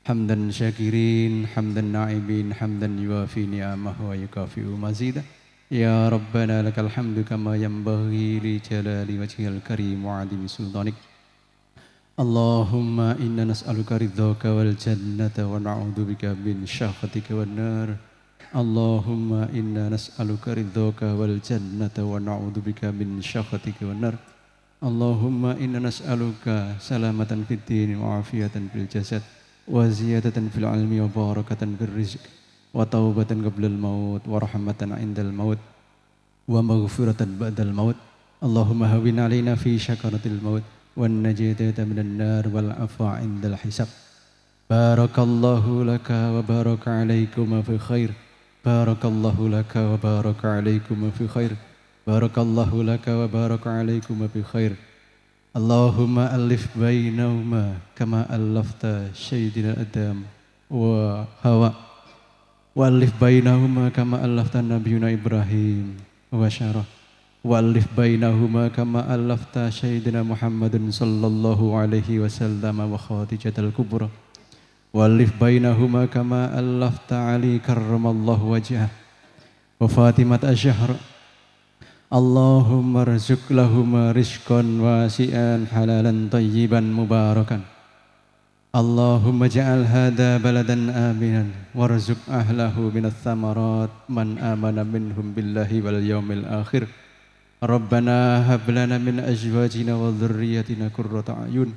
Hamdan syakirin, hamdan na'ibin, hamdan yuafi ni'amahu wa yukafi'u mazidah. Ya Rabbana lakal hamdu kama yanbaghi li jalali wajhil karim wa 'azimi sultanik. Allahumma inna nas'aluka ridhaka wal jannata wa na'udzubika min syakhatika wan nar. Allahumma inna nas'aluka ridhaka wal jannata wa na'udzubika min syakhatika wan nar. Allahumma inna nas'aluka salamatan fid din wa afiyatan fil jasad wa ziyadatan fil ilmi wa barakatan fil rizq wa taubatan qablal maut wa rahmatan indal maut wa maghfiratan ba'dal maut. Allahumma hawwin alaina fi syakaratil maut wan najatata minan nar wal afwa indal hisab. Barakallahu laka wa baraka alaikum fi khair. Barakallahu laka wa baraka alaikum fi khair. Barakallahu laka wa baraka alaikum fi khair. Allahumma alif bainahuma kama allafta Sayyidina Adam wa Hawa wa alif bainahuma kama allafta Nabiyuna Ibrahim wa Syarah wa alif bainahuma kama allafta Sayyidina Muhammadin sallallahu alaihi wasallam wa Khadijatul Kubra wa alif bainahuma kama allafta Ali karramallahu wajhah wa Fatimat Asyhar. Allahumma rzuq lahuma rizqan wasi'an halalan tayyiban mubarakan. Allahumma ja'al hadha baladan aminan warzuq ahlahu minats thamarat man amana minhum billahi wal yawmil akhir. Rabbana hab lana min azwajina wa dhurriyyatina qurrata a'yun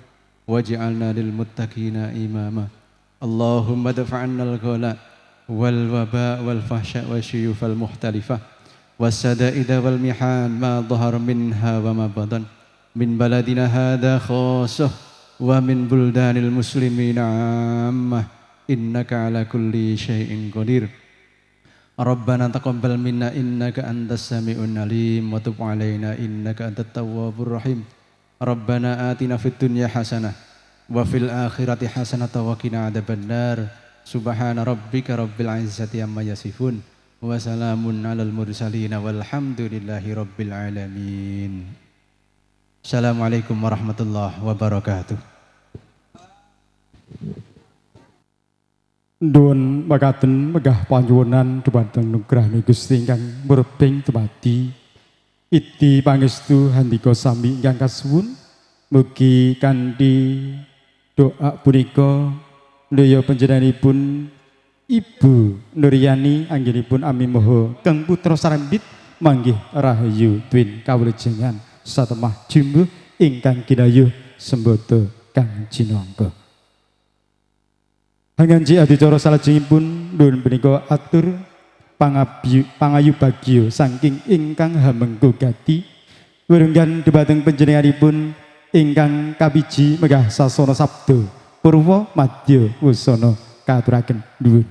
waj'alna lil muttaqina imama. Allahumma daf'anna al-ghala wal waba wal fahsya wa syuyufal muhtalifah والسدائد والمحان ما ظهر منها وما بطن من بلدنا هذا خاصة ومن بلدان المسلمين عامة إنك على كل شيء قدير. ربنا تقبل منا إنك أنت السميع العليم وتب علينا إنك أنت التواب الرحيم. ربنا آتنا في الدنيا حسنة وفي الآخرة حسنة وقنا عذاب النار. سبحان ربك رب العزة عما يصفون wassalamun alal mursalin walhamdulillahi rabbil alamin. Assalamualaikum warahmatullahi wabarakatuh. Nuwun mekaten megah panjuwunan dhumateng nugrahing Gusti ingkang murbeng dumadi iti pangestu handika sami ingkang kasuwun mugi kanthi doa punika ndoyo panjenenganipun Ibu Nuryani anggenipun Ami Moho Kang Putra Sarambit manggih rahayu twin kawulejengan satemah jumbuh ingkang kinayuh sembodo Kang Jinangka. Hanganji adicara salajengipun nuwun punika atur pangayu bagya saking ingkang hamenggo gati wirenggan dhumateng panjenenganipun ingkang kabiji megah sasana sabda purwa madya wusana katuraken nuwun.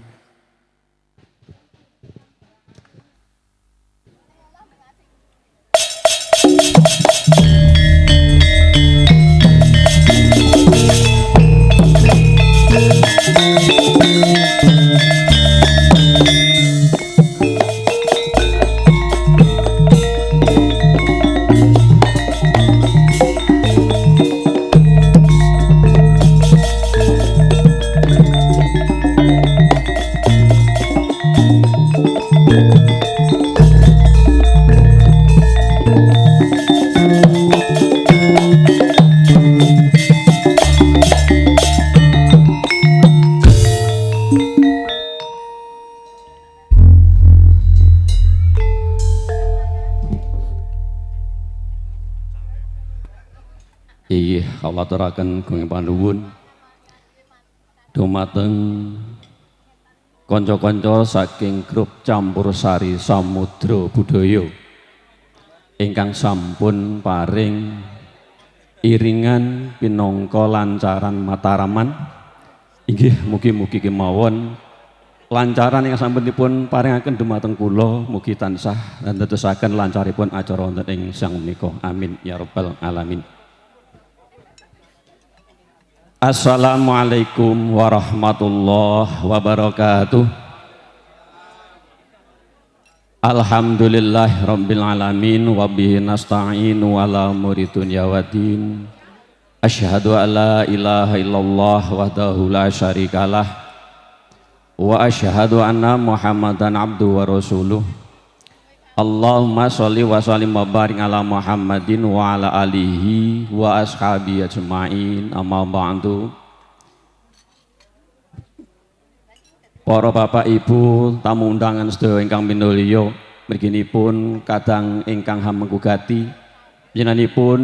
kula aturaken gunging panuwun dumateng kanca-kanca saking grup Campursari Samudra Budaya ingkang sampun paring iringan pinangka lancaran mataraman. Inggih mugi-mugi kemawon lancaran yang sampun dipun paringaken dumateng kula mugi tansah ndadosaken lancaripun acara wonten ing sang menika. Amin ya rabbal alamin. Assalamualaikum warahmatullahi wabarakatuh. Alhamdulillah rabbil alamin wa bihi nasta'inu ala umuri dunya waddin. Asyhadu an la ilaha illallah wahdahu la syarikalah wa asyhadu anna Muhammadan abduhu wa rasuluh. Allahumma sholli wa sallim wa barik ala Muhammadin wa ala alihi wa ashabihi ajmain. Amma ba'du. Para bapak ibu tamu undangan sedaya ingkang minulya, mriginipun kadang ingkang hamengkugati jenenganipun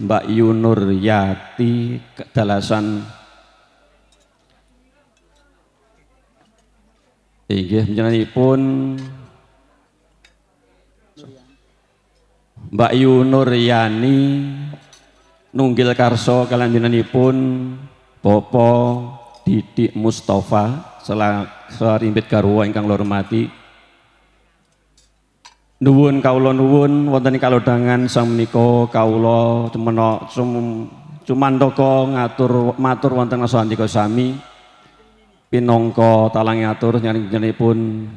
Mbak Yu Nuryati kedalasan inggih jenenganipun Mbak Yu Nuryani nunggil karso kalian jenenganipun Bapak Didik Mustafa sarimbit garwa ingkang kula hormati. Nuwun kawula nuwun wonten ing kalodhangan sang menika kawula cumantaka matur wonten asandika sami pinangka talang atur nyanipun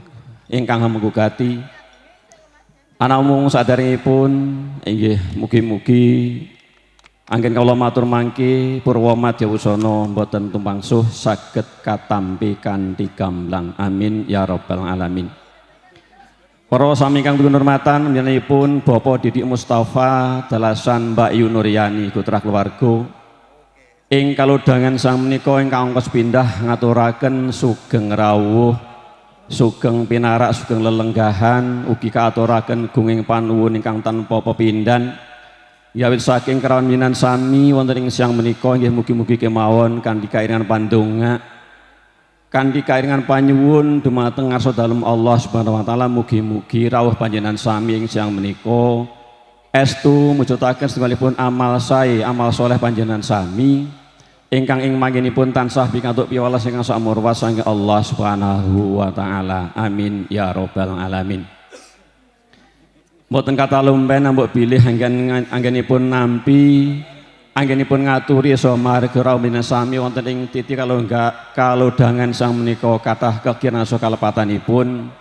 ingkang hamengkugati anamung saderengipun inggih mugi-mugi anggen kawula matur mangke purwa madya wusana boten tumpangsuh saged katampi kanthi gamblang. Amin ya rabbal alamin. Para sami ingkang pinurmatan panjenenganipun Bapak Didik Mustafa dalasan Mbak Yu Nuryani putra keluarga ing kalodhangan sang menika ingkang ongkos pindah ngaturaken sugeng rawuh sugeng pinarak sugeng lelenggahan ugi kaaturaken gunging panuwun ingkang tanpa pepindhan yawit saking kerawan minan sami wonten ing siang menika nggih mugi-mugi kemawon kanthi kairingan pandonga kanthi kairingan panyuwun dumateng ngarsa dalem Allah Subhanahu wa taala mugi-mugi rawuh panjenengan sami ing siang menika estu mujudaken setunggalipun amal sae amal soleh panjenengan sami ingkang ing manggenipun tansah pikantuk piwales ingkang sakmurwa saking Allah Subhanahu wa taala. Amin ya rabbal alamin. Mboten kata lumpen mbok bilih anggenipun nampi anggenipun ngaturi saha marga rawuh sami wonten ing titi kalodhangan sang menika kathah kekiraan saha kalepatanipun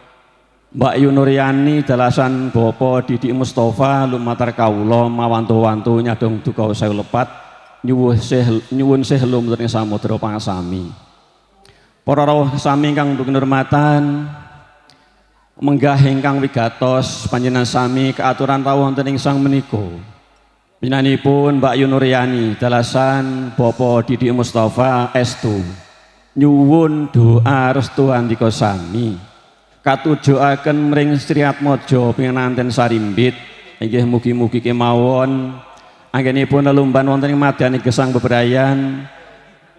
Mbak Yu Nuryani dalasan Bapak Didik Mustafa lumatar kawula mawantu-wantu nyadong duka sewu lepat nyuwun sehlum wonten ing samudra pangasami. Para rawuh sami ingkang kinurmatan menggah ingkang wigatos panjenengan sami keaturan rawuh wonten ing sang menika. Panjenenganipun Mbak Yu Nuryani dalasan Bapak Didik Mustafa estu nyuwun doa restu andika sami katujuaken mring Sri Atmaja pinganten sarimbit inggih mugi-mugi kemawon anggenipun lelumban wonten ing madyaning gesang bebrayan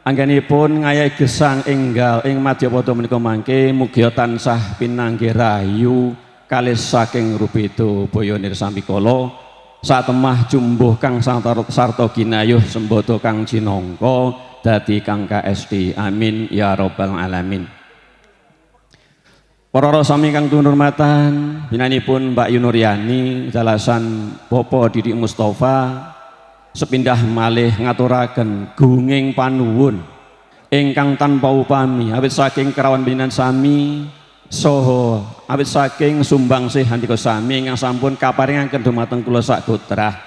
anggenipun ngayahi gesang enggal ing madyapada menika mangke mugi tansah pinanggih rahayu kalih saking rupeda baya nirsampikala satemah jumbuh kang sarta ginayuh sembodo kang jinangka dadi kang KSD. Amin ya rabbal alamin. Para sami kang tunurmatan binanipun Mbak Yu Nuryani dalasan Bapak Didik Mustafa sepindah malih ngaturaken gunging panuwun ingkang tanpa upami awit saking kerawan binaan sami soho awit saking sumbangsih handika sami ingkang sampun kaparingaken dumateng kula sak putra.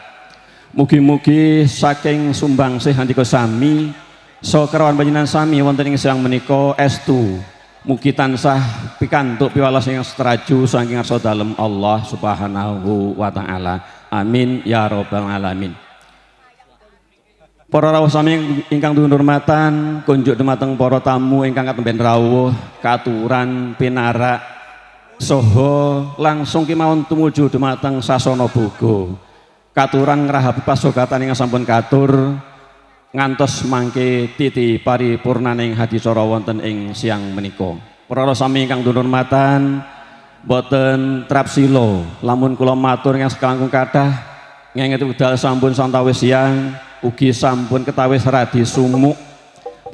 Mugi-mugi saking sumbangsih handika sami saha kerawan panjenengan sami wonten ing siang menika estu mugi tansah pikantuk piwales ingkang setraju saking ngarsa dalem Allah Subhanahu wa taala. Amin ya rabbal alamin. Para rawuh sami ingkang tinurmatan kunjuk dumateng para tamu ingkang katemben rawuh katuran pinarak saha langsung kemawon tumuju dumateng sasana boga katuran ngrahapi pasogatan ingkang sampun katur ngantos mangke titi paripurnaning hadicara wonten ing siang menika. Para sami ingkang dunurmatan, boten trapsilo lamun kula matur ingkang sekangkung kathah ngenget wekdal sampun santawis siang ugi sampun ketawis radi sumuk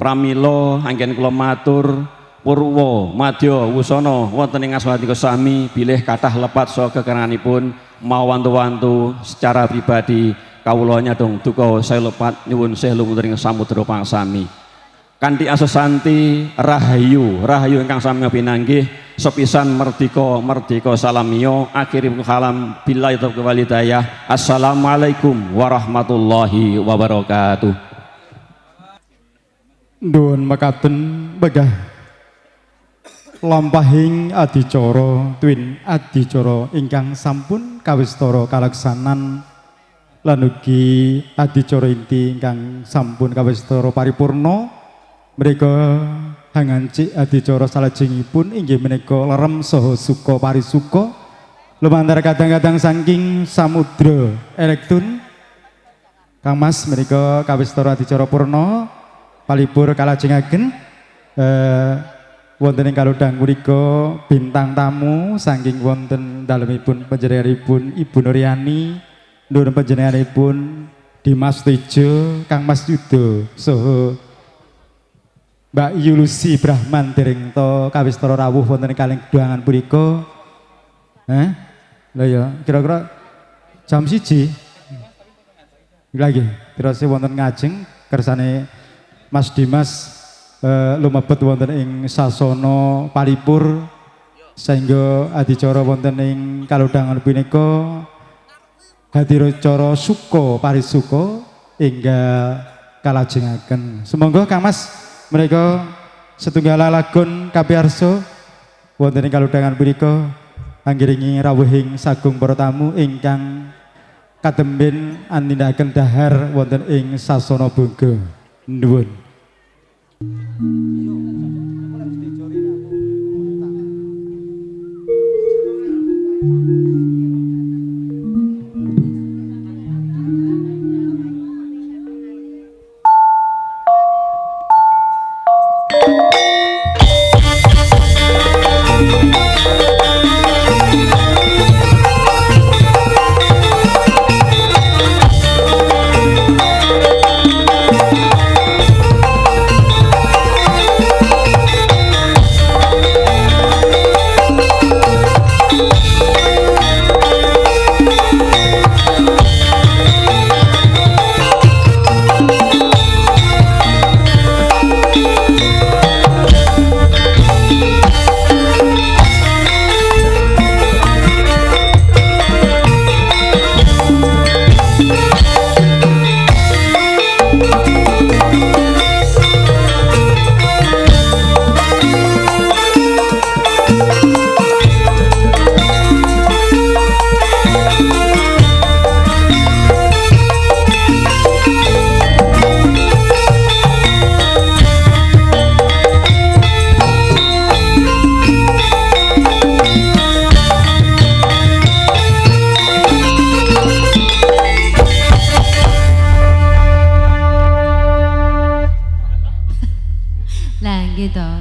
pramila anggen kula matur purwa madya wusana wonten ing asmanipun sami bilih kathah lepat saha kekeranganipun mawantu-wantu secara pribadi kawula nyadong duka saya lepat nyuwun sewu lumutring samudra pangsami kanthi asesanti rahayu ingkang sami pinanggih sepisan merdika salamiyo akhiripun kalam billahi taufiq wal hidayah. Assalamualaikum warahmatullahi wabarakatuh. Nuwun mekaten begah lampahing adicara twin adicara ingkang sampun kawistara kalaksanan lan ugi adicara inti ingkang sampun kawistara paripurna mereka hangancik adicara salajengipun inggih menika lerem saha suka parisuka lumantar kadang-kadang saking samudra elektron Kang Mas menika kawistara adicara purna palipur kalajengaken wonten ing kalodhang punika bintang tamu saking wonten dalemipun panjenenganipun Ibu Nuryani nuwun panjenenganipun Dimas Tejo Kang Mas Yudo saha Mbak Yulusi Brahman dereng to kawistara rawuh wonten kalih gedangan punika. Lha ya kira-kira jam 1 lagi terus wonten ngajeng kersane Mas Dimas lumebet wonten ing sasana palipur sehingga adicara wonten ing kalodhangan punika hadirocara suka parisuka enggal kalajengaken. Sumangga Kang Mas mereka setunggal lagun kapiarsa wonten ing kalodhangan punika anggiringi rawuhing sagung para tamu ingkang katemben anindakaken dahar wonten ing sasana bangga. Nuwun.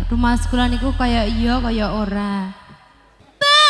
Rumah sekolah niku kaya iya kaya ora. Bye.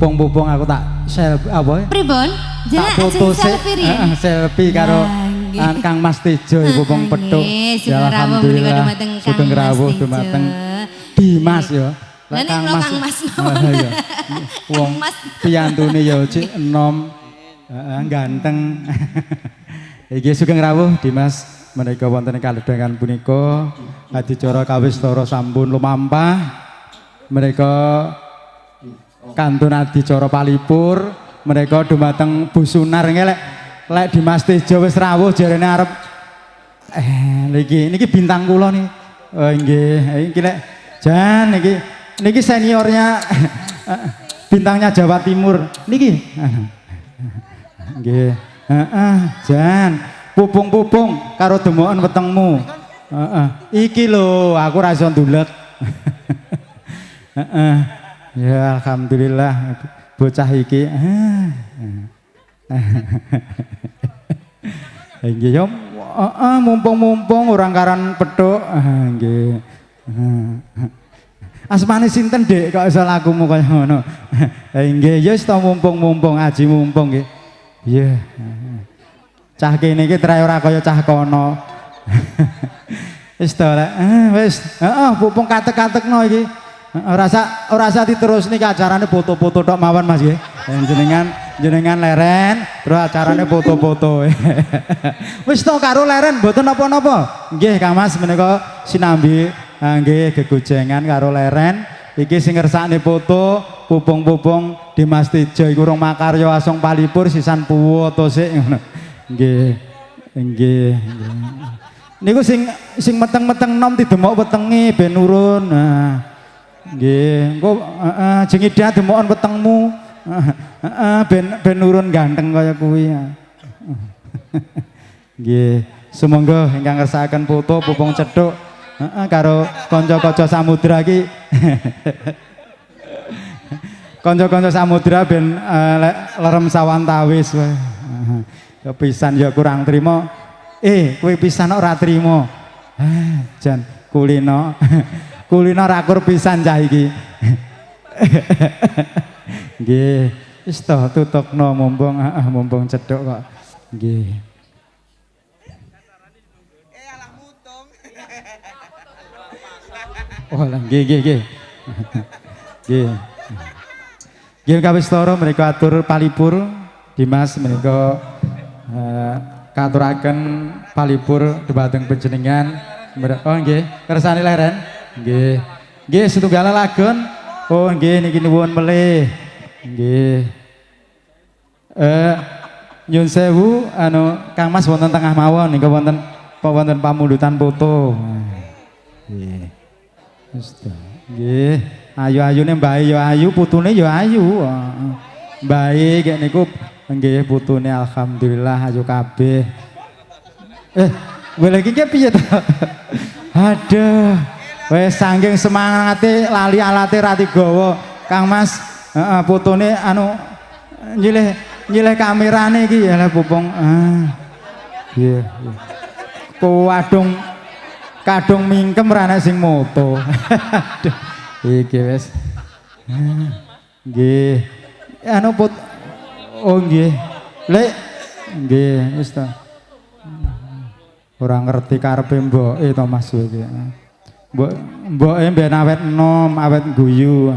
Pupung aku tak selfie apa? Pripun? Tak Jenengan foto ajeng selfie riyen. selfie karo Lah, nggih. Kang Mas Tejo Pupung Petuk. Sugeng rawuh menika dumateng Kang Sugeng Mas rawuh Tejo. dumateng Dimas ya. Lah nek kula Kang Mas mawon. Iya. Wong Mas. piyantune ya cik enom ganteng. Iki sugeng rawuh Dimas menika wonten ing kalodhangan punika adicara kawistara sampun lumampah. Menika kantun adicara palipur mereka dumateng Busunar ngelek lek Dimas Tejo wis rawuh jarene arep niki bintang kula nih. Oh nggih, iki lek jan niki seniornya bintangnya Jawa Timur niki. Nggih. Jan pupung karo demoken wetengmu. Iki lho aku ra iso ndulek. Ya alhamdulillah bocah iki. Nggih yo mumpung orang karan petuk nggih. Asmane sinten Dik kok iso lakumu kaya ngono. Nggih ya wis to mumpung aji mumpung nggih. Iya. Cah kene iki trae ora kaya cah kono. Wis to lek wis pupung katek-katekno iki. Ora usah diterusne ke acarane foto-foto tok mawon Mas nggih. Jenengan leren terus acarane foto-foto. Wis to karo leren mboten napa-napa. Nggih Kang Mas menika sinambi nggih gegojengan karo leren. Iki sing ngersakne foto pupung Dimas Tejo iku urung makarya asong palipur sisan puwoto sik ngono. Nggih. Niku sing meteng-meteng nom didemok wetenge ben nurun. Nah. Nggih, engko jengidha demoken wetengmu. Ben nurun ganteng kaya kuwi. Nggih, sumangga ingkang ngersakaken foto pupung cethuk karo kanca-kanca samudra iki. Kanca-kanca samudra ben lerem sawantawis wae. Kepisan ya kurang trima. Kowe pisan ora trima. Jan kulino. Kulino rakur pisan cah iki. Nggih, wis to tutupno mumpung cedhok kok. Nggih. Alah mutung. Oh, nggih. Nggih. Nggih kawistara menika atur palipur Dimas menika katuraken palipur dhumateng panjenengan. Oh nggih, kersane leren. Nggih setunggal lagon. Oh nggih niki nuwun melih. Nggih. Nyun sewu Kang Mas wonten tengah mawon niku wonten pamundutan foto. Nggih. Wis to. Nggih, ayu-ayune mbae ya ayu, putune ya ayu. Mbae kek niku nggih putune alhamdulillah ayu kabeh. Boleh iki piye to? Aduh. Wes saking semangate lali alate ra digawa Kang Mas. Fotone nyilih kamerane iki ya pupung. Iya. Kadung mingkem ra nek sing moto. Aduh. Iki wis. Nggih. Oh nggih. Lek nggih wis to. Ora ngerti karepe mboke to Mas iki. Mboke mben awet enom, awet guyu.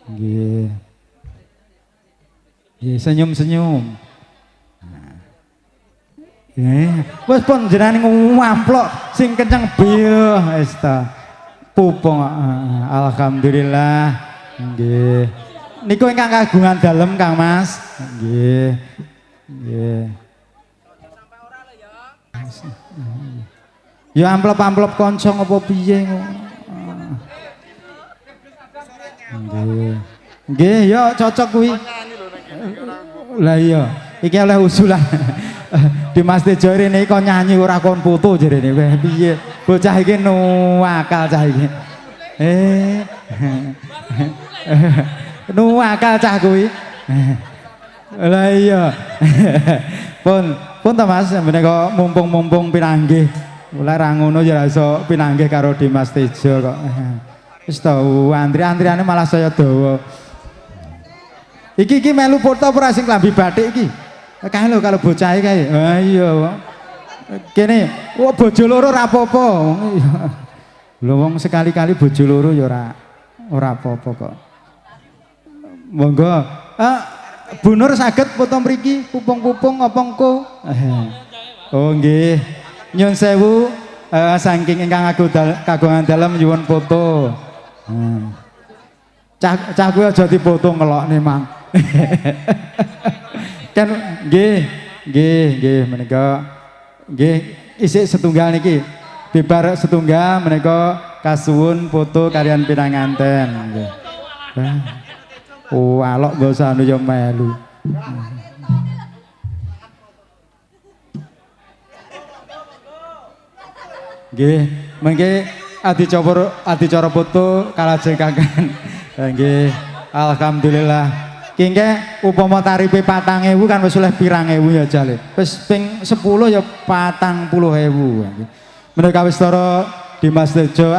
Nggih. Nggih senyum-senyum. Wis pun jenengan ngamplok sing kenceng biyo wis ta. Pupung alhamdulillah. Nggih. Niku ingkang kagungan dalem Kang Mas. Nggih. Nggih. Ya amplop-amplop koncong apa piye ngono. Nggih. Nggih, ya cocok kuwi. Lah iya, iki oleh usulan. Dimas Tejo rene kok nyanyi ora kon foto jarene. Weh piye? Bocah iki nuwakal cah iki. Nuwakal cah kuwi. Lah iya. Pun ta Mas menika mumpung pinanggih. Mulai ra ngono ya ra iso pinanggih karo Dimas Tejo kok. Wis to antriane malah saya dawa. Iki melu foto ora sing klambi batik iki. Kae lho kalau bocah iki kae. Ha iya. Kene, bojo loro ora apa-apa. Lho wong sekali-kali bojo loro ya ora apa-apa kok. Monggo. Bu Nur saged foto mriki, pupung-pupung apa engko? Oh nggih. Nyun sewu saking ingkang kagungan dalem nyuwun foto. Cah kuwi aja dipoto ngelokne Mang. Kan nggih menika nggih isih setunggal niki. Bibar setunggal menika kasuwun foto kalian pinanganten nggih. Oh, alok gak usah anu ya melu. Nggih, mengke adicara foto kalajengaken. Nggih, alhamdulillah. Ki nggih upama tarife 4.000 kan wis oleh pirang ewu ya jale. Wis ping 10 ya 40.000. Menika wis tara Dimas Tejo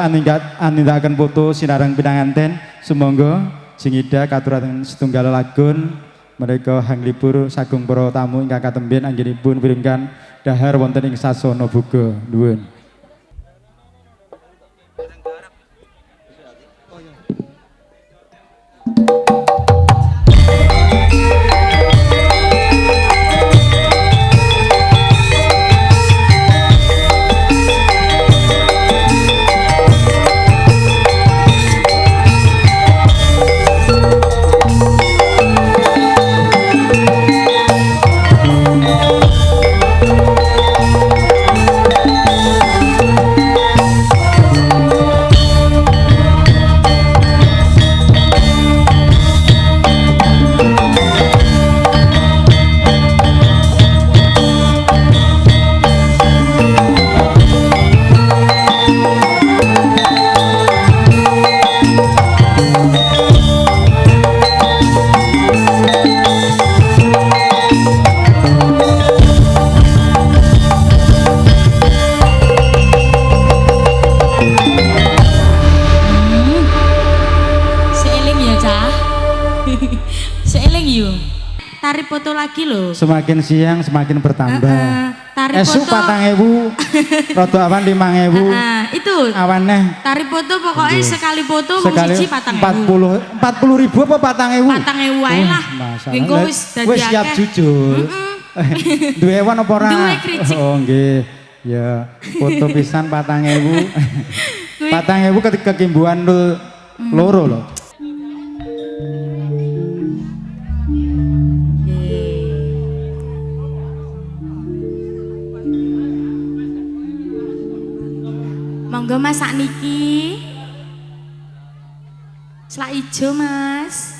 anindaken foto sinareng pinanganten. Sumangga singida katuraken setunggal lagun mereka hanglipur sagung para tamu ingkang katemben anggenipun piringgan dahar wonten ing sasana boga nuwun. Tari foto lagi loh. Semakin siang semakin bertambah. Tari Esuk foto 4.000, rodo awan 5.000. Itu. Awannya. Tari foto pokoknya sekali foto Sekali siji 40.000 apa 4.000? 4.000 wae lah. Engko wis dadi wis siap akeh. jujur. Duwe ewan apa ora? Duwe kricik. Oh nggih. Ya, foto pisan 4.000. 4.000 ketika kimbuan loro lho. Monggo Mas sakniki. Selak ijo Mas.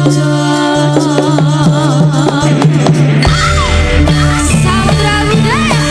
Samudra budaya.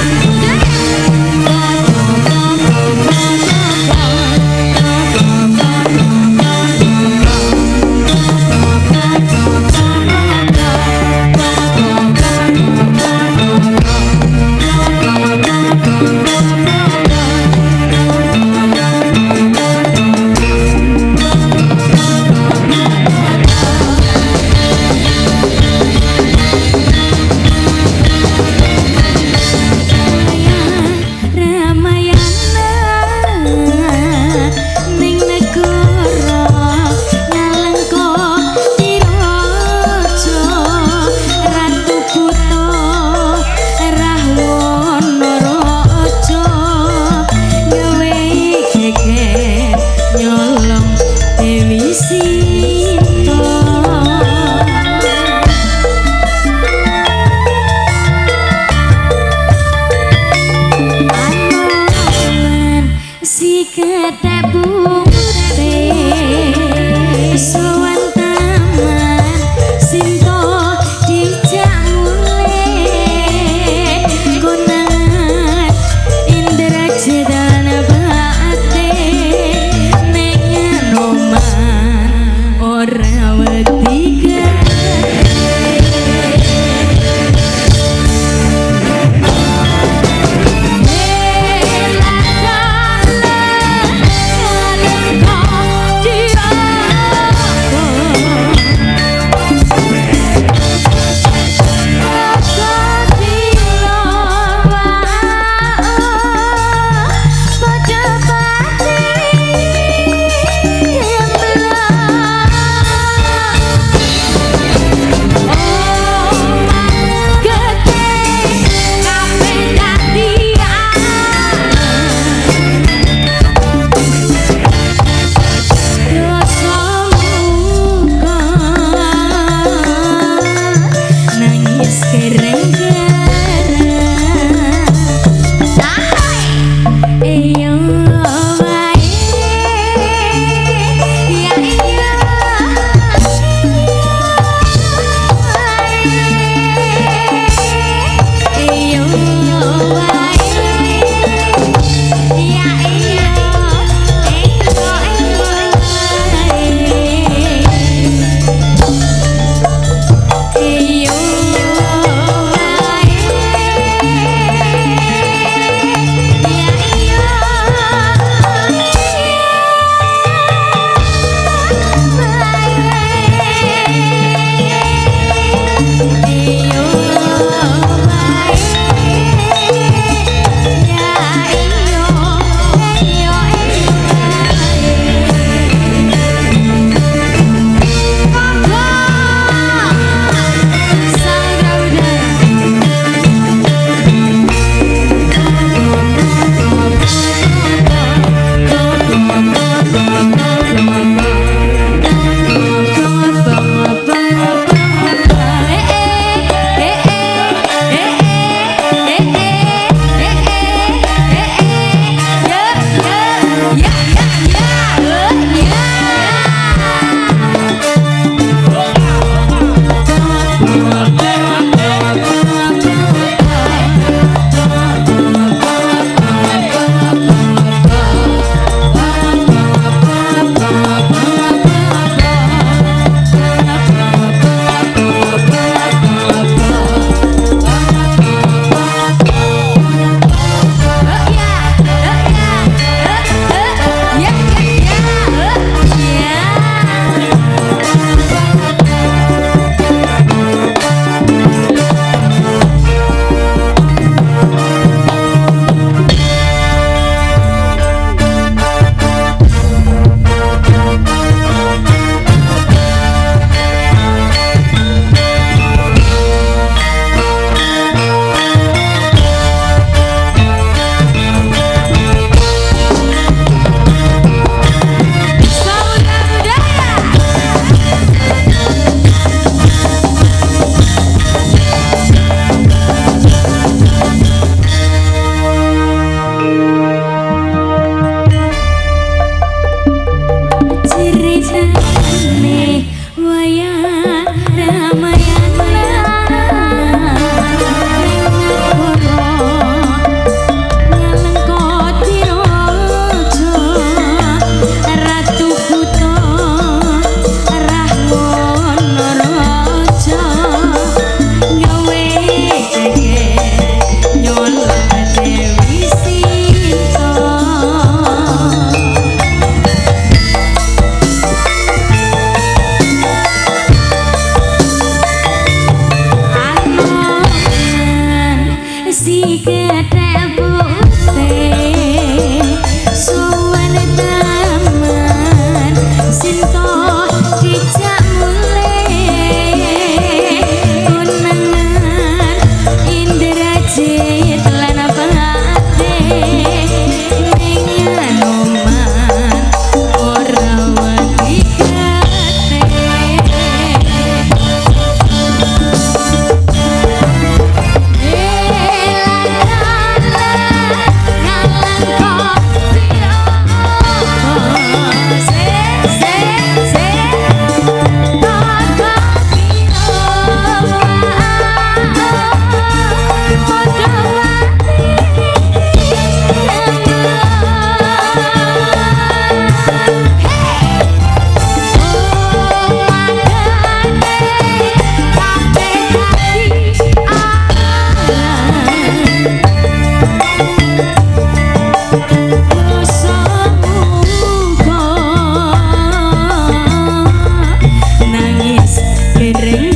Nangis gereng